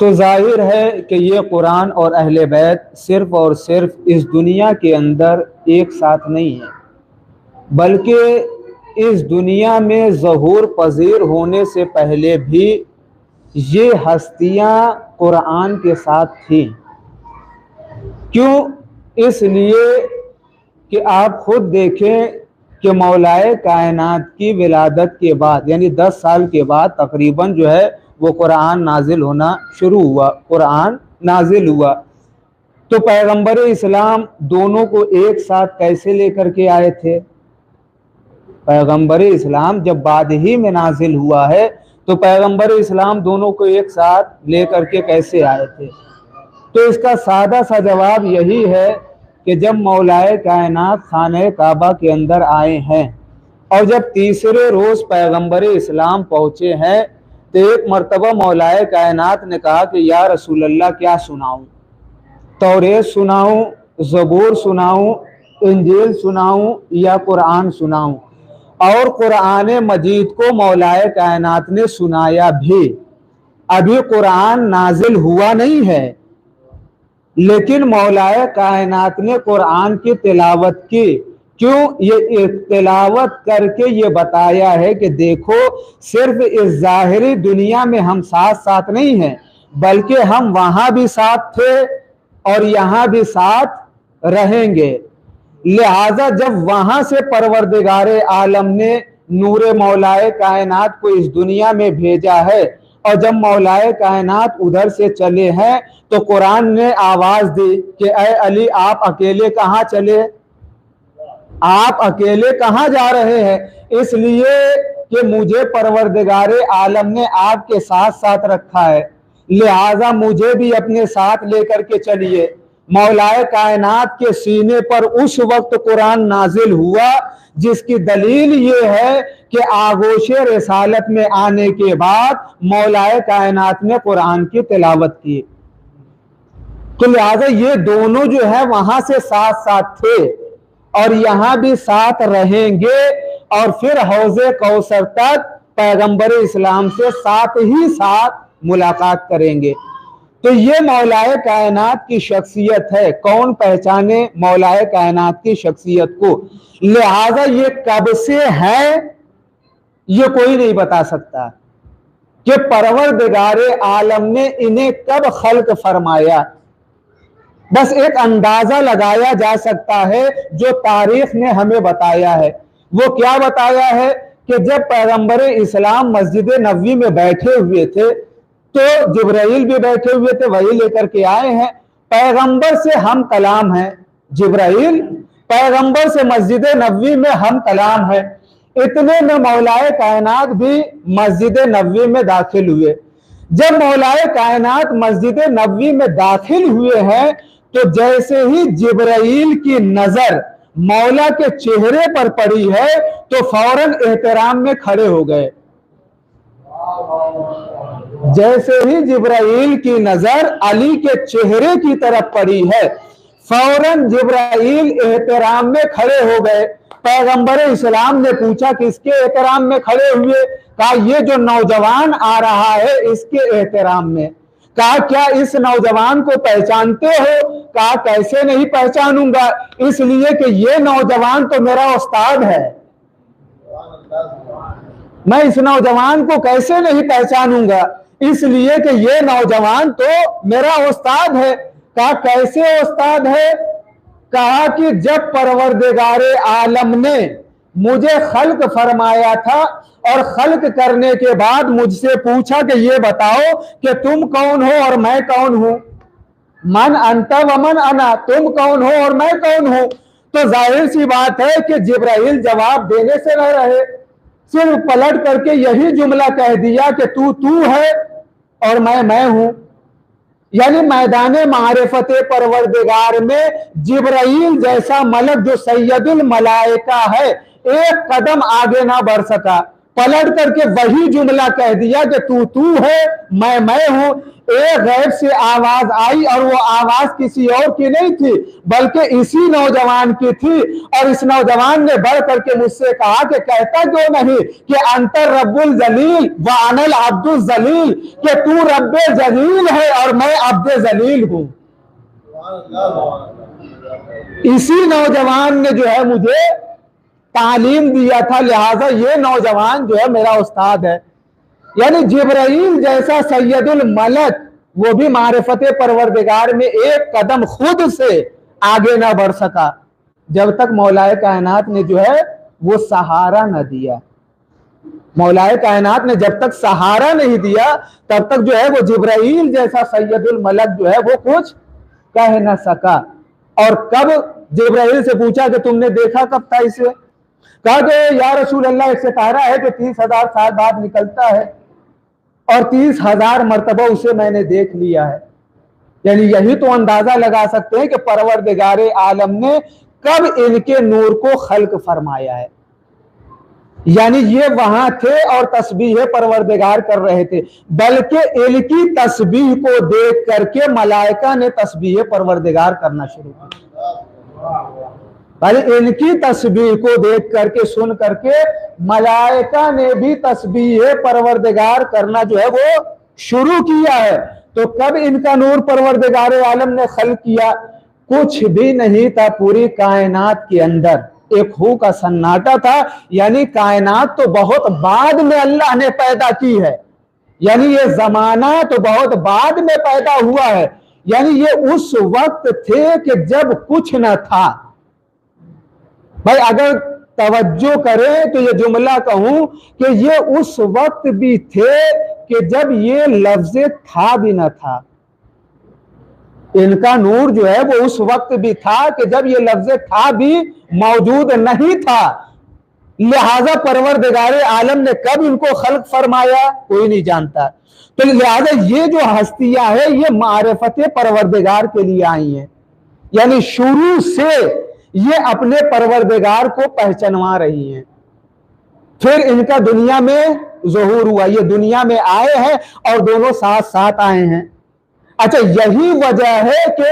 तो जाहिर है कि ये कुरान और अहले बैत सिर्फ़ और सिर्फ इस दुनिया के अंदर एक साथ नहीं है, बल्कि इस दुनिया में ज़हूर पज़ीर होने से पहले भी ये हस्तियाँ कुरान के साथ थीं। क्यों? इसलिए कि आप खुद देखें कि मौलाए कायनात की विलादत के बाद यानी 10 साल के बाद तकरीबन जो है वो कुरान नाजिल होना शुरू हुआ, कुरान नाजिल हुआ। तो पैगंबर इस्लाम दोनों को एक साथ कैसे लेकर के आए थे? पैगंबर इस्लाम जब बाद ही में नाजिल हुआ है तो पैगंबर इस्लाम दोनों को एक साथ लेकर के कैसे आए थे? तो इसका सादा सा जवाब यही है कि जब मौलाए कायनात खाने काबा के अंदर आए हैं और जब तीसरे रोज़ पैगंबर इस्लाम पहुँचे हैं तो एक मर्तबा मौलाए कायनात ने कहा कि या रसूल अल्लाह क्या सुनाऊँ, तौरेत सुनाऊँ ज़बूर सुनाऊं, इंजील सुनाऊं या कुरान सुनाऊं। और कुरान मजीद को मौलाए कायनात ने सुनाया भी। अभी कुरान नाजिल हुआ नहीं है, लेकिन मौलाए कायनात ने कुरान की तिलावत की। क्यों? ये तिलावत करके ये बताया है कि देखो, सिर्फ इस जाहिरी दुनिया में हम साथ साथ नहीं हैं, बल्कि हम वहां भी साथ थे और यहां भी साथ रहेंगे। लिहाजा जब वहां से परवरदिगारे आलम ने नूरे मौलाए कायनात को इस दुनिया में भेजा है, और जब मौलाए कायनात उधर से चले हैं, तो कुरान ने आवाज दी कि ऐ अली, आप अकेले कहाँ चले, आप अकेले कहाँ जा रहे हैं? इसलिए कि मुझे परवरदिगारे आलम ने आपके साथ साथ रखा है, लिहाजा मुझे भी अपने साथ लेकर के चलिए। मौलाए कायनात के सीने पर उस वक्त कुरान नाजिल हुआ, जिसकी दलील ये है कि आगोशे रिसालत में आने के बाद मौलाए कायनात ने कुरान की तिलावत की। तो लिहाजा ये दोनों जो है वहां से साथ साथ थे और यहां भी साथ रहेंगे, और फिर हौजे कौसर तक पैगंबर इस्लाम से साथ ही साथ मुलाकात करेंगे। तो ये मौलाए कायनात की शख्सियत है। कौन पहचाने मौलाए कायनात की शख्सियत को? लिहाजा ये कब से है ये कोई नहीं बता सकता कि परवरदिगारे आलम ने इन्हें कब खल्क फरमाया। बस एक अंदाजा लगाया जा सकता है जो तारीख ने हमें बताया है। वो क्या बताया है कि जब पैगंबर इस्लाम मस्जिद नबवी में बैठे हुए थे, तो जिब्राइल भी बैठे हुए थे, वही लेकर के आए हैं। पैगंबर से हम कलाम हैं जिब्राइल, पैगंबर से मस्जिद नबवी में हम कलाम है। इतने में मौलाए कायनात भी मस्जिद नबवी में दाखिल हुए। जब मौलाए कायनात मस्जिद नबवी में दाखिल हुए हैं, तो जैसे ही जिब्राइल की नजर मौला के चेहरे पर पड़ी है, तो फौरन एहतराम में खड़े हो गए। जैसे ही जिब्राइल की नजर अली के चेहरे की तरफ पड़ी है, फौरन जिब्राइल एहतराम में खड़े हो गए। पैगंबर इस्लाम ने पूछा किसके एहतराम में खड़े हुए? कहा ये जो नौजवान आ रहा है इसके एहतराम में। कहा क्या इस नौजवान को पहचानते हो? कहा कैसे नहीं पहचानूंगा, इसलिए कि ये नौजवान तो मेरा उस्ताद है, मैं इस नौजवान को कैसे नहीं पहचानूंगा, इसलिए कि ये नौजवान तो मेरा उस्ताद है। कहा कैसे उस्ताद है? कहा कि जब परवरदिगारे आलम ने मुझे खल्क फरमाया था और खल्क करने के बाद मुझसे पूछा कि ये बताओ कि तुम कौन हो और मैं कौन हूं, मन अंत व मन अना, तुम कौन हो और मैं कौन हूं। तो जाहिर सी बात है कि जिब्राइल जवाब देने से न रहे, सिर्फ पलट करके यही जुमला कह दिया कि तू है और मैं हूं। यानी मैदाने मारिफत परवरदिगार में जिब्राइल जैसा मलक जो सैयदुल मलाइका है, एक कदम आगे ना बढ़ सका, पलट करके वही जुमला कह दिया कि तू है, मैं हूं। एक गैब से आवाज आई और वो आवाज किसी और की नहीं थी, बल्कि इसी नौजवान की थी। और इस नौजवान ने बढ़ करके मुझसे कहा कि कहता क्यों नहीं कि अंतर रब्बुल जलील व अनल अब्दुल जलील, कि तू रब्बे जलील है और मैं अब्दे जलील हूं। इसी नौजवान ने जो है मुझे तालीम दिया था, लिहाजा ये नौजवान जो है मेरा उस्ताद है। यानी जिब्राइल जैसा सैयदुल मलक वो भी मारिफत परवरदिगार में एक कदम खुद से आगे ना बढ़ सका, जब तक मौलाए कायनात ने जो है वो सहारा न दिया। मौलाए कायनात ने जब तक सहारा नहीं दिया, तब तक जो है वो जिब्राइल जैसा सैयदुल मलक जो है वो कुछ कह न सका। और कब जिब्राइल से पूछा कि तुमने देखा कब था इसे? कहा कि या रसूल अल्लाह, एक सितारा है जो 30,000 साल बाद निकलता है और 30,000 मर्तबा उसे मैंने देख लिया है। यानी यही तो अंदाजा लगा सकते हैं कि परवरदिगारे आलम ने कब इनके नूर को खल्क फरमाया है। यानी ये वहां थे और तस्बीह परवरदिगार कर रहे थे, बल्कि इनकी तस्बीह को देख करके मलाइका ने तस्बीह परवरदिगार करना शुरू किया। भाई इनकी तस्बीह को देख करके सुन करके मलाइका ने भी तस्बीह परवरदिगार करना जो है वो शुरू किया है। तो कब इनका नूर परवरदिगार आलम ने खल्क किया? कुछ भी नहीं था पूरी कायनात के अंदर, एक हू का सन्नाटा था। यानी कायनात तो बहुत बाद में अल्लाह ने पैदा की है, यानी ये जमाना तो बहुत बाद में पैदा हुआ है। यानी ये उस वक्त थे कि जब कुछ न था। भाई अगर तवज्जो करें तो ये जुमला कहूं कि ये उस वक्त भी थे कि जब ये लफ्ज था भी न था। इनका नूर जो है वो उस वक्त भी था कि जब ये लफ्ज था भी मौजूद नहीं था। लिहाजा परवरदिगारे आलम ने कब इनको खल्क फरमाया कोई नहीं जानता। तो लिहाजा ये जो हस्तियां है ये मारिफत परवरदिगार के लिए आई हैं, यानी शुरू से ये अपने परवरदिगार को पहचानवा रही हैं। फिर इनका दुनिया में ज़ुहूर हुआ, ये दुनिया में आए हैं और दोनों साथ साथ आए हैं। अच्छा, यही वजह है कि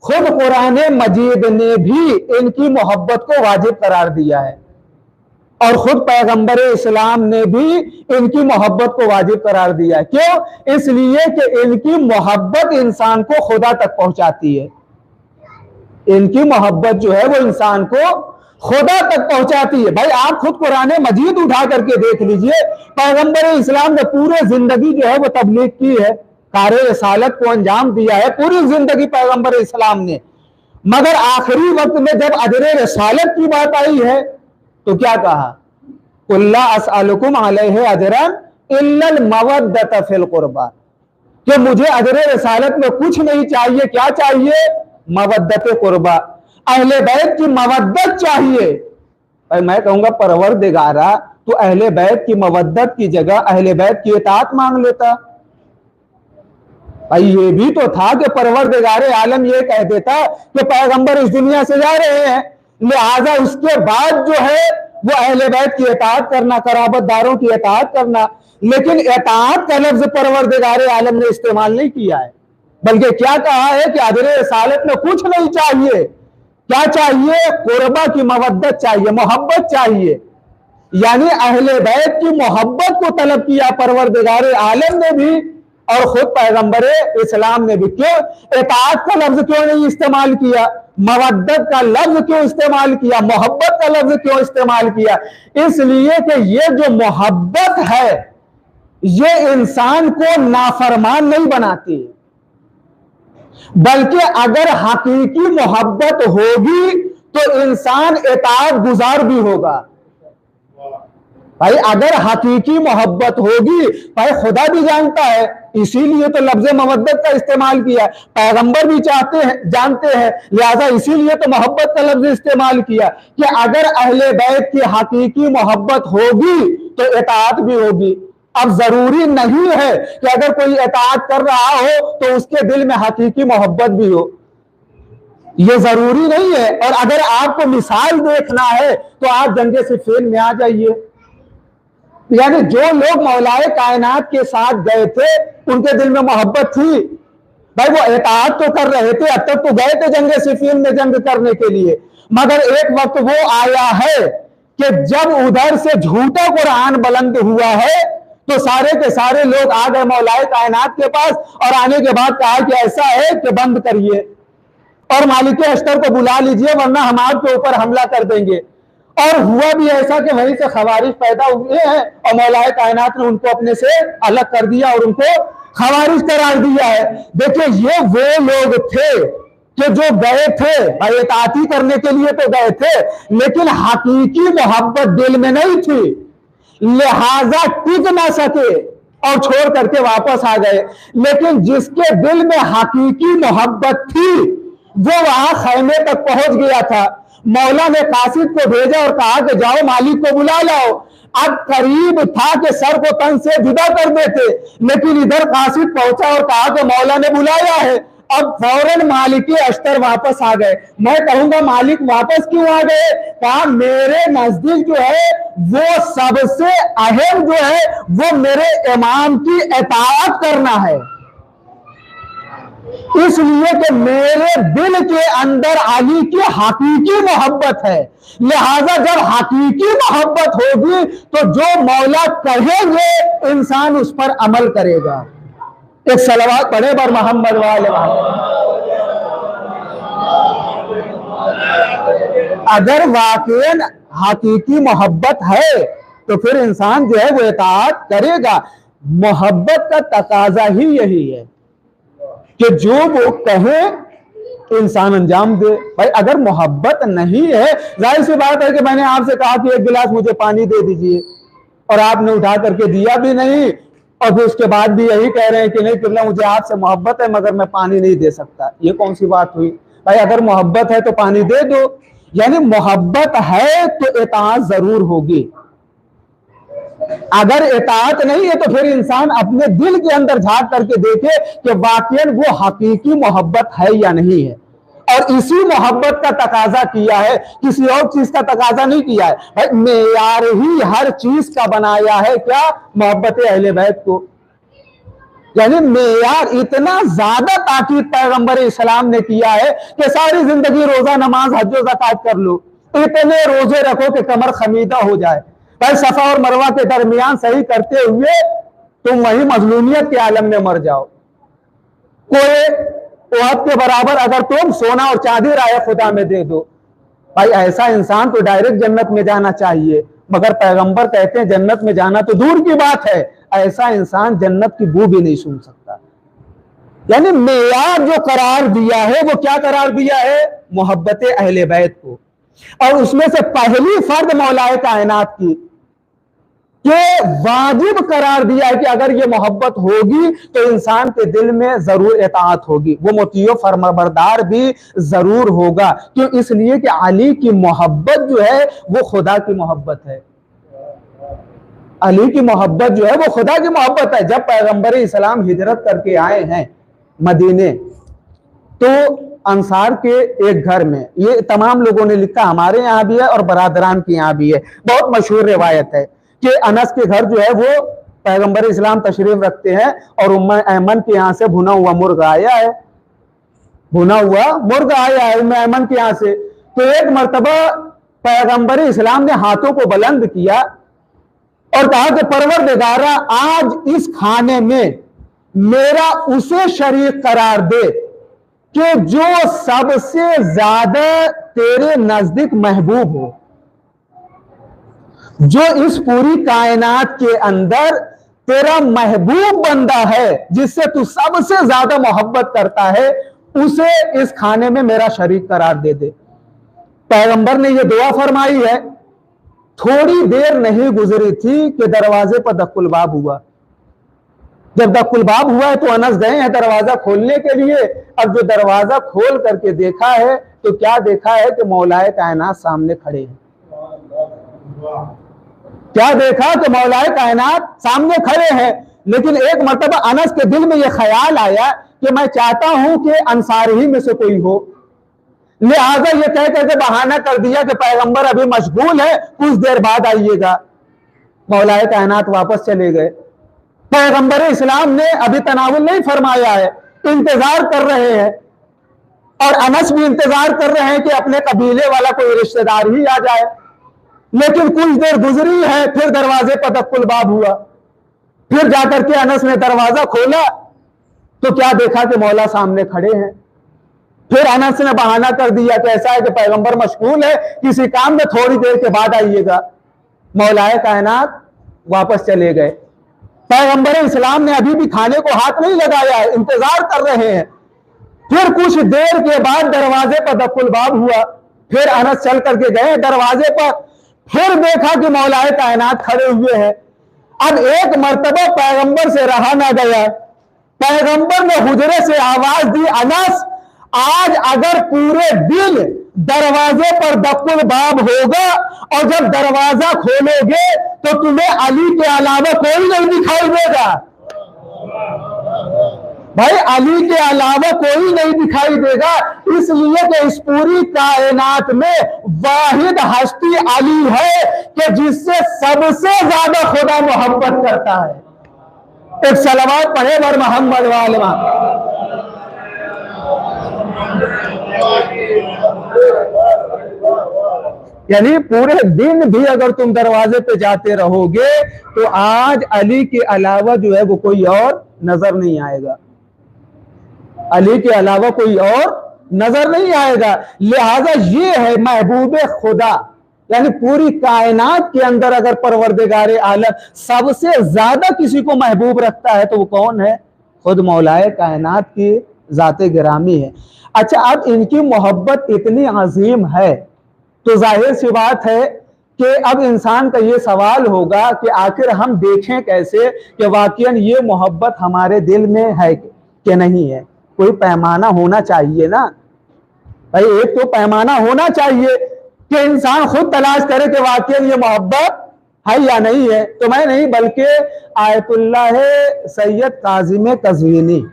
खुद कुरान मजीद ने भी इनकी मोहब्बत को वाजिब करार दिया है और खुद पैगंबर इस्लाम ने भी इनकी मोहब्बत को वाजिब करार दिया है। क्यों? इसलिए कि इनकी मोहब्बत इंसान को खुदा तक पहुंचाती है। इनकी मोहब्बत जो है वो इंसान को खुदा तक पहुंचाती है। भाई आप खुद कुरान मजीद उठा करके देख लीजिए, पैगंबर इस्लाम ने पूरे जिंदगी जो है वो तबलीग की है, कार्य रिसालत को अंजाम दिया है पूरी जिंदगी पैगंबर इस्लाम ने। मगर आखिरी वक्त में जब अजरे रिसालत की बात आई है तो क्या कहा? कुल्ला अस्अलुकुम अलैहि अजरन इल्लल मवद्दत फिल कुर्बा, कि मुझे अजरे रिसालत में कुछ नहीं चाहिए। क्या चाहिए? मवद्दत कुर्बा, अहले बैत की मवद्दत चाहिए। भाई मैं कहूंगा परवरदिगारा तो अहले बैत की मवद्दत की जगह अहले बैत की इताअत मांग लेता। भाई ये भी तो था कि परवरदिगारे आलम ये कह देता कि पैगंबर इस दुनिया से जा रहे हैं, लिहाजा उसके बाद जो है वो अहले बैत की इताअत करना, कराबतदारों की इताअत करना। लेकिन इताअत का लफ्ज परवरदिगारे आलम ने इस्तेमाल नहीं किया है, बल्कि क्या कहा है कि अजरे रिसालत में कुछ नहीं चाहिए। क्या चाहिए? कुर्बा की मवद्दत चाहिए, मोहब्बत चाहिए। यानी अहले बैत की मोहब्बत को तलब किया परवरदिगारे आलम ने भी और खुद पैगंबर इस्लाम ने भी। क्यों? इताअत का लफ्ज क्यों नहीं इस्तेमाल किया? मवद्दत का लफ्ज क्यों इस्तेमाल किया? मोहब्बत का लफ्ज क्यों इस्तेमाल किया? इसलिए कि ये जो मोहब्बत है ये इंसान को नाफरमान नहीं बनाती, बल्कि अगर हकीकी मोहब्बत होगी तो इंसान इताअत गुजार भी होगा। भाई अगर हकीकी मोहब्बत होगी, भाई खुदा भी जानता है, इसीलिए तो लफ्ज मवद्दत का इस्तेमाल किया। पैगंबर भी चाहते हैं, जानते हैं, लिहाजा इसीलिए तो मोहब्बत का लफ्ज इस्तेमाल किया कि अगर अहले बैत की हकीकी मोहब्बत होगी तो इताअत भी होगी। अब जरूरी नहीं है कि अगर कोई इताअत कर रहा हो तो उसके दिल में हकीकी मोहब्बत भी हो, ये जरूरी नहीं है। और अगर आपको मिसाल देखना है तो आप जंगे सिफ़ीन में आ जाइए। यानी जो लोग मौलाए कायनात के साथ गए थे उनके दिल में मोहब्बत थी। भाई वो इताअत तो कर रहे थे, अब तक तो गए थे जंगे सिफ़ीन में जंग करने के लिए, मगर एक वक्त वो आया है कि जब उधर से झूठा कुरान बुलंद हुआ है तो सारे के सारे लोग आ गए मौलाए कायनात के पास और आने के बाद कहा कि ऐसा है कि बंद करिए और मालिक अश्तर को बुला लीजिए वरना हम आपके ऊपर हमला कर देंगे। और हुआ भी ऐसा कि वहीं से खवारिज पैदा हुए हैं और मौलाए कायनात ने उनको अपने से अलग कर दिया और उनको खवारिज करार दिया है। देखिए ये वो लोग थे कि जो गए थे भाई इताअती करने के लिए तो गए थे, लेकिन हकीकी मोहब्बत दिल में नहीं थी, लिहाजा टिक ना सके और छोड़ करके वापस आ गए। लेकिन जिसके दिल में हकीकी मोहब्बत थी वो वहां खैमे तक पहुंच गया था। मौला ने कासिद को भेजा और कहा कि जाओ मालिक को बुला लाओ। अब करीब था कि सर को तन से जुदा कर देते, लेकिन इधर कासिद पहुंचा और कहा कि मौला ने बुलाया है। अब फौरन मालिक अश्तर वापस आ गए। मैं कहूंगा मालिक वापस क्यों आ गए? कहा मेरे नजदीक जो है वो सबसे अहम जो है वो मेरे इमाम की इताअत करना है। इसलिए कि मेरे दिल के अंदर अली की हकीकी मोहब्बत है। लिहाजा जब हकीकी मोहब्बत होगी तो जो मौला कहेंगे इंसान उस पर अमल करेगा। एक सलवात पढ़े बर मोहम्मद वाले। अगर वाकई हकीकी मोहब्बत है तो फिर इंसान जो है वो इताअत करेगा। मोहब्बत का तकाजा ही यही है कि जो वो कहे इंसान अंजाम दे। भाई अगर मोहब्बत नहीं है, जाहिर सी बात है कि मैंने आपसे कहा कि एक गिलास मुझे पानी दे दीजिए और आपने उठा करके दिया भी नहीं, और फिर उसके बाद भी यही कह रहे हैं कि नहीं किबला मुझे आपसे मोहब्बत है मगर मैं पानी नहीं दे सकता। ये कौन सी बात हुई? भाई अगर मोहब्बत है तो पानी दे दो। यानी मोहब्बत है तो इताअत जरूर होगी। अगर इताअत नहीं है तो फिर इंसान अपने दिल के अंदर झांक करके देखे कि वाकई वो हकीकी मोहब्बत है या नहीं है। और इसी मोहब्बत का तकाजा किया है, किसी और चीज का तकाजा नहीं किया है। भाई मेयार ही हर चीज का बनाया है क्या? मोहब्बत अहले बैत को। यानी मेयार इतना ज्यादा ताकीद पैगंबर इस्लाम ने किया है कि सारी जिंदगी रोजा नमाज हज ज़कात कर लो, इतने रोजे रखो कि कमर खमीदा हो जाए। भाई सफा और मरवा के दरमियान सही करते हुए तुम वही मजलूमियत के आलम में मर जाओ। कोई ओहद के बराबर अगर तुम सोना और चांदी राय खुदा में दे दो, भाई ऐसा इंसान तो डायरेक्ट जन्नत में जाना चाहिए। मगर पैगंबर कहते हैं जन्नत में जाना तो दूर की बात है, ऐसा इंसान जन्नत की बू भी नहीं सूंघ सकता। यानी मेयार जो करार दिया है वो क्या करार दिया है? मोहब्बत अहले बैत को। और उसमें से पहली फर्द मौलाए कायनात की कि वाजिब करार दिया है कि अगर ये मोहब्बत होगी तो इंसान के दिल में जरूर इताअत होगी, वो मुतीयो फरमाबरदार भी जरूर होगा। क्यों? इसलिए कि अली की मोहब्बत जो है वो खुदा की मोहब्बत है। अली की मोहब्बत जो है वो खुदा की मोहब्बत है। जब पैगंबर इस्लाम हिजरत करके आए हैं मदीने, तो अंसार के एक घर में, ये तमाम लोगों ने लिखा, हमारे यहाँ भी है और बरादरान के यहाँ भी है, बहुत मशहूर रिवायत है कि अनस के घर जो है वो पैगंबर इस्लाम तशरीफ रखते हैं और उम्मे ऐमन के यहाँ से भुना हुआ मुर्गा आया है। भुना हुआ मुर्गा आया है उम्मे ऐमन के यहाँ से। तो एक मर्तबा पैगंबर इस्लाम ने हाथों को बुलंद किया और कहा कि परवरदिगारा आज इस खाने में मेरा उसे शरीक करार दे कि जो सबसे ज्यादा तेरे नजदीक महबूब हो, जो इस पूरी कायनात के अंदर तेरा महबूब बंदा है, जिससे तू सबसे ज्यादा मोहब्बत करता है, उसे इस खाने में मेरा शरीक करार दे दे। पैगंबर ने यह दुआ फरमाई है। थोड़ी देर नहीं गुजरी थी कि दरवाजे पर दक्कुल बाब हुआ। जब दक्कुल बाब हुआ है तो अनस गए हैं दरवाजा खोलने के लिए। अब जो दरवाजा खोल करके देखा है तो क्या देखा है कि मौलाए कायनात सामने खड़े हैं। क्या देखा कि मौलाए कायनात सामने खड़े हैं। लेकिन एक मर्तबा अनस के दिल में यह ख्याल आया कि मैं चाहता हूं कि अंसार ही में से कोई हो। लिहाजा ये कह करके बहाना कर दिया कि पैगंबर अभी मशगूल है, कुछ देर बाद आइएगा। मौलाए कायनात वापस चले गए। पैगंबर इस्लाम ने अभी तनावुल नहीं फरमाया है, इंतजार कर रहे हैं। और अनस भी इंतजार कर रहे हैं कि अपने कबीले वाला कोई रिश्तेदार ही आ जाए। लेकिन कुछ देर गुजरी है, फिर दरवाजे पर दक्कुल बाब हुआ। फिर जाकर के अनस ने दरवाजा खोला तो क्या देखा कि मौला सामने खड़े हैं। फिर अनस ने बहाना कर दिया कि ऐसा है कि पैगंबर मशगूल है, किसी काम में, थोड़ी देर के बाद आइएगा। मौलाए कायनात वापस चले गए। पैगंबर इस्लाम ने अभी भी खाने को हाथ नहीं लगाया है, इंतजार कर रहे हैं। फिर कुछ देर के बाद दरवाजे पर दक्कुल बाब हुआ। फिर अनस चल करके गए दरवाजे पर, फिर देखा कि मौलाए कायनात खड़े हुए हैं। अब एक मर्तबा पैगंबर से रहा ना गया। पैगंबर ने हुजरे से आवाज दी, अनस आज अगर पूरे दिन दरवाजे पर दक्कुल बाब होगा और जब दरवाजा खोलोगे तो तुम्हें अली के अलावा कोई नहीं दिखाई देगा। भाई अली के अलावा कोई नहीं दिखाई देगा, इसलिए कि इस पूरी कायनात में वाहिद हस्ती अली है कि जिससे सबसे ज्यादा खुदा मोहब्बत करता है। एक सलवात पढ़े बर मोहम्मद वाले। यानी पूरे दिन भी अगर तुम दरवाजे पे जाते रहोगे तो आज अली के अलावा जो है वो कोई और नजर नहीं आएगा, अली के अलावा कोई और नजर नहीं आएगा। लिहाजा ये है महबूब खुदा, यानी पूरी कायनात के अंदर अगर परवरदिगार आलम सबसे ज्यादा किसी को महबूब रखता है तो वो कौन है? खुद मौलाए कायनात की जाते गिरामी है। अच्छा, अब इनकी मोहब्बत इतनी अजीम है तो जाहिर सी बात है कि अब इंसान का ये सवाल होगा कि आखिर हम देखें कैसे कि वाकईन ये मोहब्बत हमारे दिल में है कि नहीं है। कोई पैमाना होना चाहिए ना भाई, एक तो पैमाना होना चाहिए कि इंसान खुद तलाश करे कि वाकई ये मोहब्बत है या नहीं है। तो मैं नहीं बल्कि आयतुल्लाह सैयद काजिम कज़वीनी,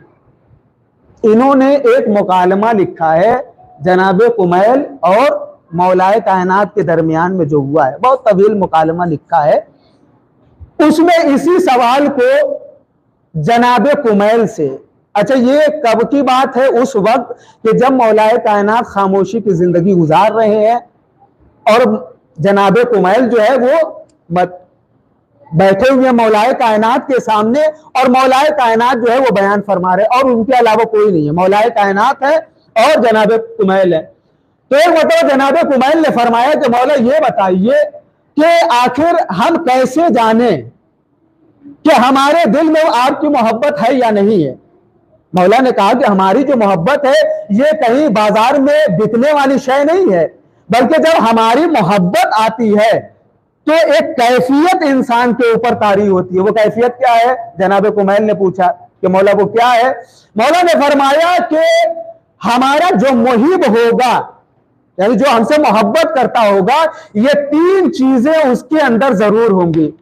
इन्होंने एक मुकालमा लिखा है जनाब कुमैल और मौलाए कायनात के दरमियान में जो हुआ है, बहुत तवील मुकालमा लिखा है। उसमें इसी सवाल को जनाब कुमैल से, अच्छा ये कब की बात है? उस वक्त कि जब मौलाए कायनात खामोशी की जिंदगी गुजार रहे हैं और जनाब कुमैल जो है वो बैठे हुए मौलाए कायनात के सामने और मौलाए कायनात जो है वो बयान फरमा रहे और उनके अलावा कोई नहीं है, मौलाए कायनात है और जनाब कुमैल है। तो एक मतलब जनाब कुमैल ने फरमाया कि मौला ये बताइए कि आखिर हम कैसे जाने कि हमारे दिल में आपकी मोहब्बत है या नहीं है। मौला ने कहा कि हमारी जो मोहब्बत है ये कहीं बाजार में बिकने वाली शय नहीं है, बल्कि जब हमारी मोहब्बत आती है तो एक कैफियत इंसान के ऊपर तारी होती है। वो कैफियत क्या है? जनाब कुमैल ने पूछा कि मौला वो क्या है? मौला ने फरमाया कि हमारा जो मुहिब होगा, यानी जो हमसे मोहब्बत करता होगा, ये तीन चीजें उसके अंदर जरूर होंगी।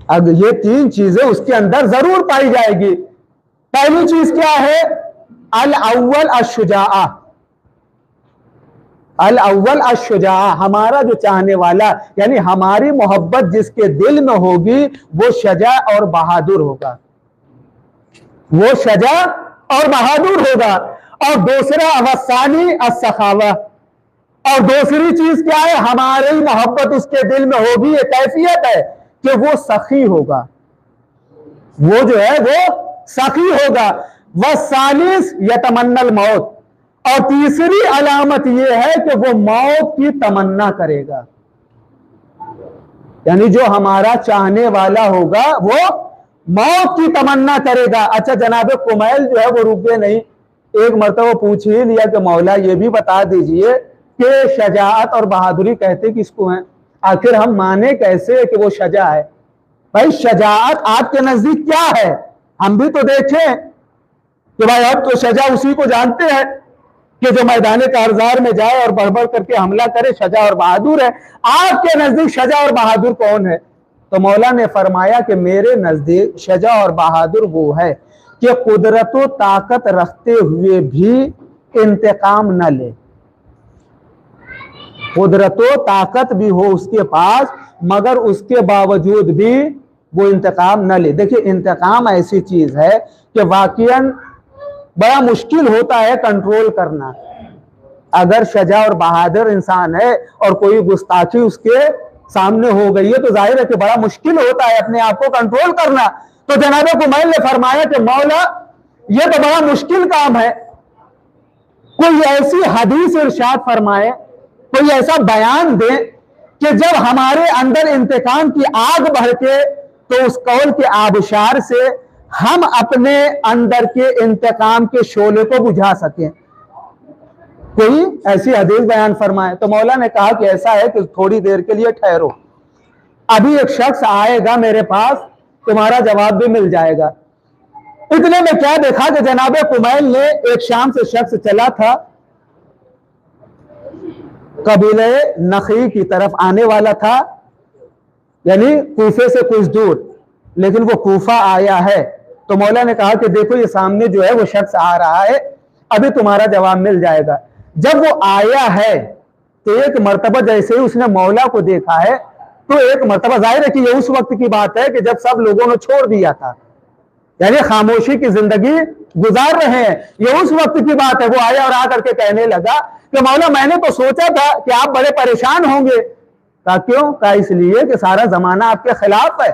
अब ये तीन चीजें उसके अंदर जरूर पाई जाएगी। पहली चीज क्या है? अल अव्वल अशुजाआ, अल अव्वल अशुजा, हमारा जो चाहने वाला यानी हमारी मोहब्बत जिसके दिल में होगी वो शजा और बहादुर होगा, वो शजा और बहादुर होगा। और दूसरा अवसानी अस्सखावा, और दूसरी चीज क्या है? हमारी मोहब्बत उसके दिल में होगी, ये कैफियत है कि वो सखी होगा, वो जो है वो सखी होगा। वह सालिस यतमन्नल मौत, और तीसरी अलामत यह है कि वो मौत की तमन्ना करेगा, यानी जो हमारा चाहने वाला होगा वो मौत की तमन्ना करेगा। अच्छा, जनाब कुमैल जो है वो रुके नहीं, एक मर्तबा पूछ ही लिया कि मौला ये भी बता दीजिए कि शजाअत और बहादुरी कहते किसको हैं? आखिर हम माने कैसे कि वो शजा है? भाई शजाअत आपके नजदीक क्या है? हम भी तो देखें कि भाई अब तो सजा उसी को जानते हैं कि जो मैदान कारजार में जाए और बढ़ बढ़ करके हमला करे, सजा और बहादुर है। आपके नजदीक सजा और बहादुर कौन है? तो मौला ने फरमाया कि मेरे नजदीक सजा और बहादुर वो है कि कुदरत व ताकत रखते हुए भी इंतकाम न ले, कुदरत व ताकत भी हो उसके पास मगर उसके बावजूद भी वो इंतकाम न ले। देखिए, इंतकाम ऐसी चीज है कि वाकईन बड़ा मुश्किल होता है कंट्रोल करना। अगर सजा और बहादुर इंसान है और कोई गुस्ताखी उसके सामने हो गई है तो जाहिर है कि बड़ा मुश्किल होता है अपने आप को कंट्रोल करना। तो जनाब कुमैल ने फरमाया कि मौला ये तो बड़ा मुश्किल काम है, कोई ऐसी हदीस इरशाद फरमाए, कोई ऐसा बयान दे कि जब हमारे अंदर इंतकाम की आग भड़के तो उस कौल के आबशार से हम अपने अंदर के इंतकाम के शोले को बुझा सकें। कोई ऐसी हदीस बयान फरमाए। तो मौला ने कहा कि ऐसा है कि थोड़ी देर के लिए ठहरो, अभी एक शख्स आएगा मेरे पास, तुम्हारा जवाब भी मिल जाएगा। इतने में क्या देखा कि जनाब कुमैल ने एक शाम से शख्स चला था, कबीले नखी की तरफ आने वाला था, यानी कूफे से कुछ दूर, लेकिन वो कूफा आया है। तो मौला ने कहा कि देखो ये सामने जो है वो शख्स आ रहा है, अभी तुम्हारा जवाब मिल जाएगा। जब वो आया है तो एक मर्तबा जैसे ही उसने मौला को देखा है तो एक मर्तबा, जाहिर है कि ये उस वक्त की बात है कि जब सब लोगों ने छोड़ दिया था, यानी खामोशी की जिंदगी गुजार रहे हैं, ये उस वक्त की बात है। वो आया और आकर के कहने लगा कि मौला मैंने तो सोचा था कि आप बड़े परेशान होंगे। कहा क्यों? कहा इसलिए कि सारा जमाना आपके खिलाफ है,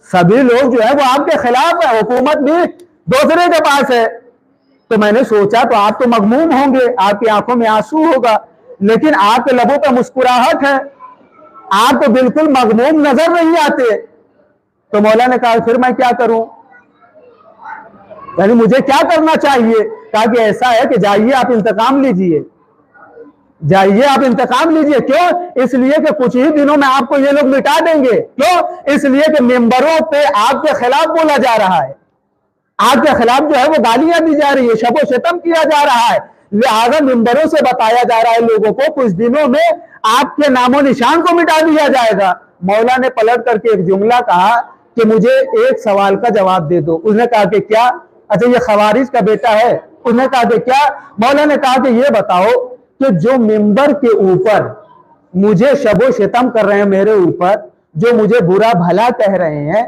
सभी लोग जो है वो आपके खिलाफ है, हुकूमत भी दूसरे के पास है। तो मैंने सोचा तो आप तो मगमूम होंगे, आपकी आंखों में आंसू होगा, लेकिन आपके लबों पर मुस्कुराहट है, आप तो बिल्कुल मगमूम नजर नहीं आते। तो मौला ने कहा फिर मैं क्या करूं, यानी मुझे क्या करना चाहिए? कहा कि ऐसा है कि जाइए आप इंतकाम लीजिए, जाइए आप इंतकाम लीजिए। क्यों? इसलिए कि कुछ ही दिनों में आपको ये लोग मिटा देंगे। क्यों? इसलिए कि मेंबरों पे आपके खिलाफ बोला जा रहा है, आपके खिलाफ जो है वो गालियां दी जा रही है, शबो शतम किया जा रहा है, लिहाजा मेंबरों से बताया जा रहा है लोगों को कुछ दिनों में आपके नामो निशान को मिटा दिया जाएगा। मौला ने पलट करके एक जुमला कहा कि मुझे एक सवाल का जवाब दे दो। उसने कहा कि क्या? अच्छा ये खवारिज का बेटा है। उसने कहा कि क्या? मौला ने कहा कि ये बताओ कि जो मिंबर के ऊपर मुझे शबो शतम कर रहे हैं, मेरे ऊपर जो मुझे बुरा भला कह रहे हैं,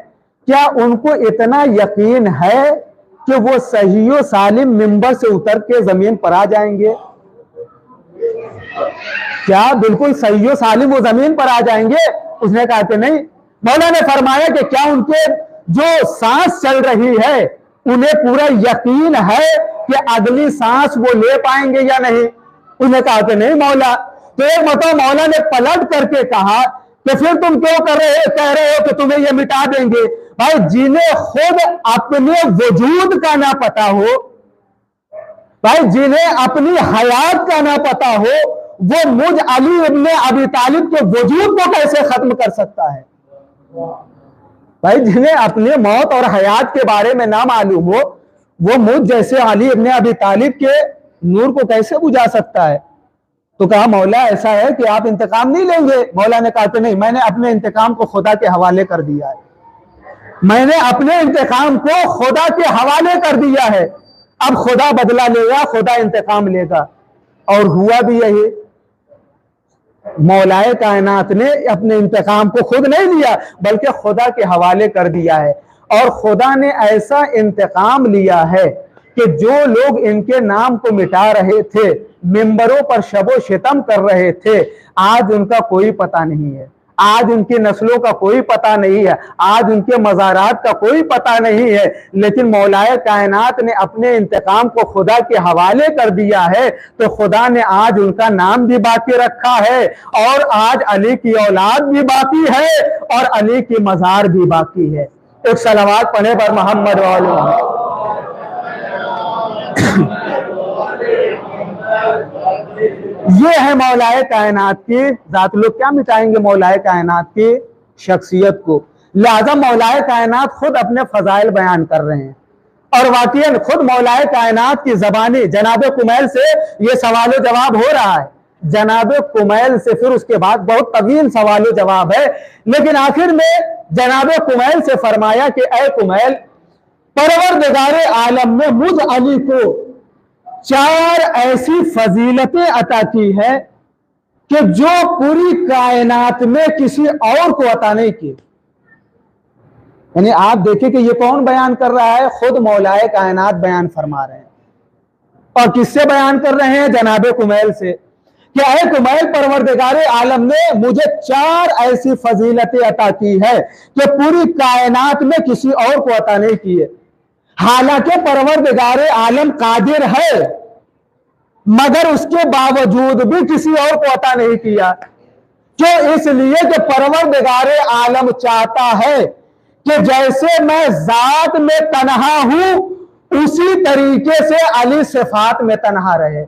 क्या उनको इतना यकीन है कि वो सही व सालिम मिंबर से उतर के जमीन पर आ जाएंगे? क्या बिल्कुल सही व सालिम वो जमीन पर आ जाएंगे? उसने कहा कि नहीं। मौला ने फरमाया कि क्या उनके जो सांस चल रही है उन्हें पूरा यकीन है कि अगली सांस वो ले पाएंगे या नहीं? उसने कहा कि नहीं मौला। तो एक मतलब मौला ने पलट करके कहा कि फिर तुम क्यों कह रहे हो कि तुम्हें ये मिटा देंगे? भाई जिन्हें खुद अपने वजूद का ना पता हो, भाई जिन्हें अपनी हयात का ना पता हो, वो मुझ अली इब्ने अबी तालिब के वजूद को कैसे खत्म कर सकता है? भाई जिन्हें अपने मौत और हयात के बारे में ना मालूम हो, वो मुझ जैसे अली इब्ने अबी तालिब के नूर को कैसे बुझा सकता है? तो कहा मौला ऐसा है कि आप इंतकाम नहीं लेंगे? मौला ने कहा कि नहीं, मैंने अपने इंतकाम को खुदा के हवाले कर दिया है, मैंने अपने इंतकाम को खुदा के हवाले कर दिया है। अब खुदा बदला लेगा, खुदा इंतकाम लेगा। और हुआ भी यही, मौलाए कायनात ने अपने इंतकाम को खुद नहीं लिया बल्कि खुदा के हवाले कर दिया है। और खुदा ने ऐसा इंतकाम लिया है कि जो लोग इनके नाम को मिटा रहे थे, मिंबरों पर शबो शितम कर रहे थे, आज उनका कोई पता नहीं है, आज उनकी नस्लों का कोई पता नहीं है, आज उनके मज़ारात का कोई पता नहीं है। लेकिन मौलाए कायनात ने अपने इंतकाम को खुदा के हवाले कर दिया है, तो खुदा ने आज उनका नाम भी बाकी रखा है, और आज अली की औलाद भी बाकी है, और अली की मज़ार भी बाकी है। एक सलावत पढ़े पर मोहम्मद वाले। ये है मौलाए कायनात की जात। लोग क्या मिटाएंगे मौलाए कायनात की शख्सियत को? लिहाजा मौलाए कायनात खुद अपने फजाइल बयान कर रहे हैं, और वाकईन खुद मौलाए कायनात की ज़बानी जनाब कुमैल से ये सवाल जवाब हो रहा है। जनाब कुमैल से फिर उसके बाद बहुत तवील सवाल जवाब है, लेकिन आखिर में जनाब कुमैल से फरमाया कि ए कुमैल, परवरदिगारे आलम ने मुझ अली को 4 ऐसी फजीलतें अता की है कि जो पूरी कायनात में किसी और को अता नहीं की। यानी आप देखिए कि ये कौन बयान कर रहा है? खुद मौलाए कायनात बयान फरमा रहे हैं। और किससे बयान कर रहे हैं? जनाब कुमैल से। क्या है कुमैल, परवरदिगारे आलम ने मुझे 4 ऐसी फजीलतें अता की है कि पूरी कायनात में किसी और को अता नहीं की है। हालांकि परवरदिगारे आलम कादिर है, मगर उसके बावजूद भी किसी और को अता नहीं किया। क्यों? इसलिए कि परवरदिगारे आलम चाहता है कि जैसे मैं जात में तन्हा हूं, उसी तरीके से अली सिफात में तन्हा रहे।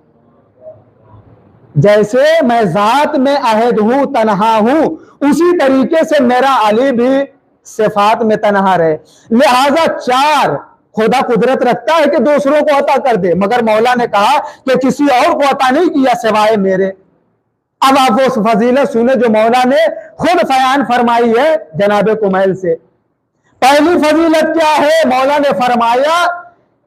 जैसे मैं जात में अहद हूं, तन्हा हूं, उसी तरीके से मेरा अली भी सिफात में तन्हा रहे। लिहाजा 4 खुदा कुदरत रखता है कि दूसरों को अता कर दे, मगर मौला ने कहा कि किसी और को अता नहीं किया सिवाय मेरे। अब आप वो फजीलत सुने जो मौला ने खुद बयान फरमाई है जनाब कुमैल से। पहली फजीलत क्या है? मौला ने फरमाया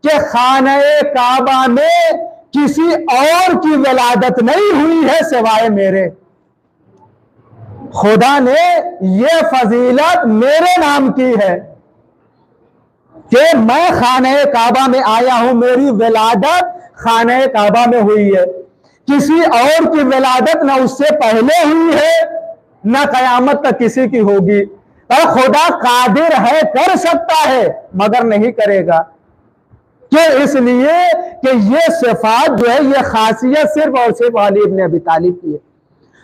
कि खाने काबा में किसी और की विलादत नहीं हुई है सिवाय मेरे। खुदा ने यह फजीलत मेरे नाम की है कि मैं खाने काबा में आया हूं, मेरी विलादत खाने काबा में हुई है। किसी और की विलादत ना उससे पहले हुई है ना कयामत तक किसी की होगी। और खुदा कादिर है, कर सकता है, मगर नहीं करेगा। क्यों? इसलिए कि ये सिफात जो है, ये खासियत सिर्फ और सिर्फ अली इब्न अबी तालिब की है।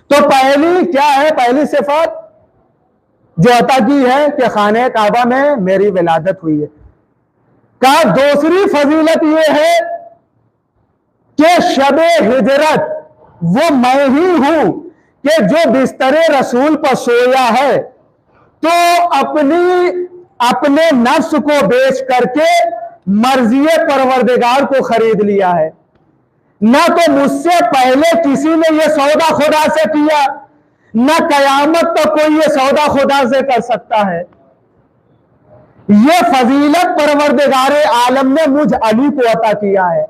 तो पहली क्या है? पहली सिफात जो अता की है कि खाने काबा में मेरी विलादत हुई है। का दूसरी फजीलत ये है कि शबे हिजरत वो मैं ही हूं कि जो बिस्तरे रसूल पर सोया है तो अपने नफ्स को बेच करके मर्जी परवरदिगार को खरीद लिया है। ना तो मुझसे पहले किसी ने यह सौदा खुदा से किया, ना कयामत तक कोई ये सौदा खुदा से कर सकता है। ये फजीलत परवरदिगार आलम ने मुझ अली को अता किया है।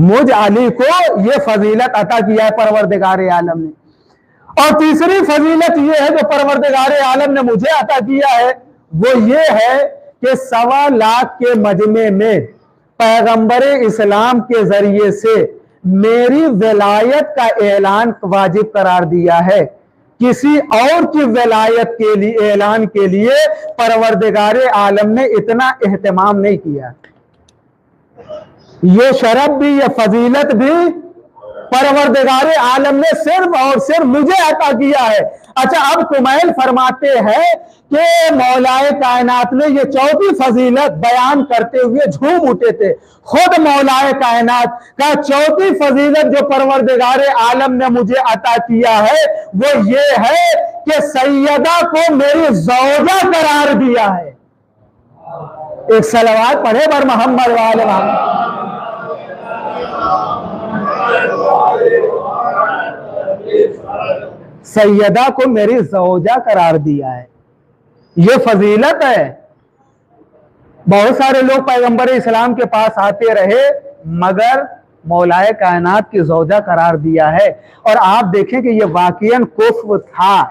मुझ अली को ये फजीलत अता किया है परवरदिगार आलम ने। और तीसरी फजीलत ये है जो परवरदिगार आलम ने मुझे अता किया है, वो ये है कि 1.25 लाख के मजमे में पैगंबर इस्लाम के जरिए से मेरी विलायत का ऐलान वाजिब करार दिया है। किसी और की विलायत के लिए ऐलान के लिए परवरदिगार आलम ने इतना एहतमाम नहीं किया। ये शरफ भी, ये फजीलत भी परवरदिगार आलम ने सिर्फ और सिर्फ मुझे अता किया है। अच्छा, अब कुमैल फरमाते हैं कि मौलाए कायनात ने ये चौथी फजीलत बयान करते हुए झूम उठे थे। खुद मौलाए कायनात का चौथी फजीलत जो परवरदिगार आलम ने मुझे अता किया है वो ये है कि सैयदा को मेरी ज़ौजा करार दिया है। एक सलवात पढ़े बर मोहम्मद वाले मोहम्मद। सैयदा को मेरी ज़ौजा करार दिया है, ये फजीलत है। बहुत सारे लोग पैगंबर इस्लाम के पास आते रहे मगर मौलाए कायनात की ज़ौजा करार दिया है। और आप देखें कि ये वाकईन कुफ्र था।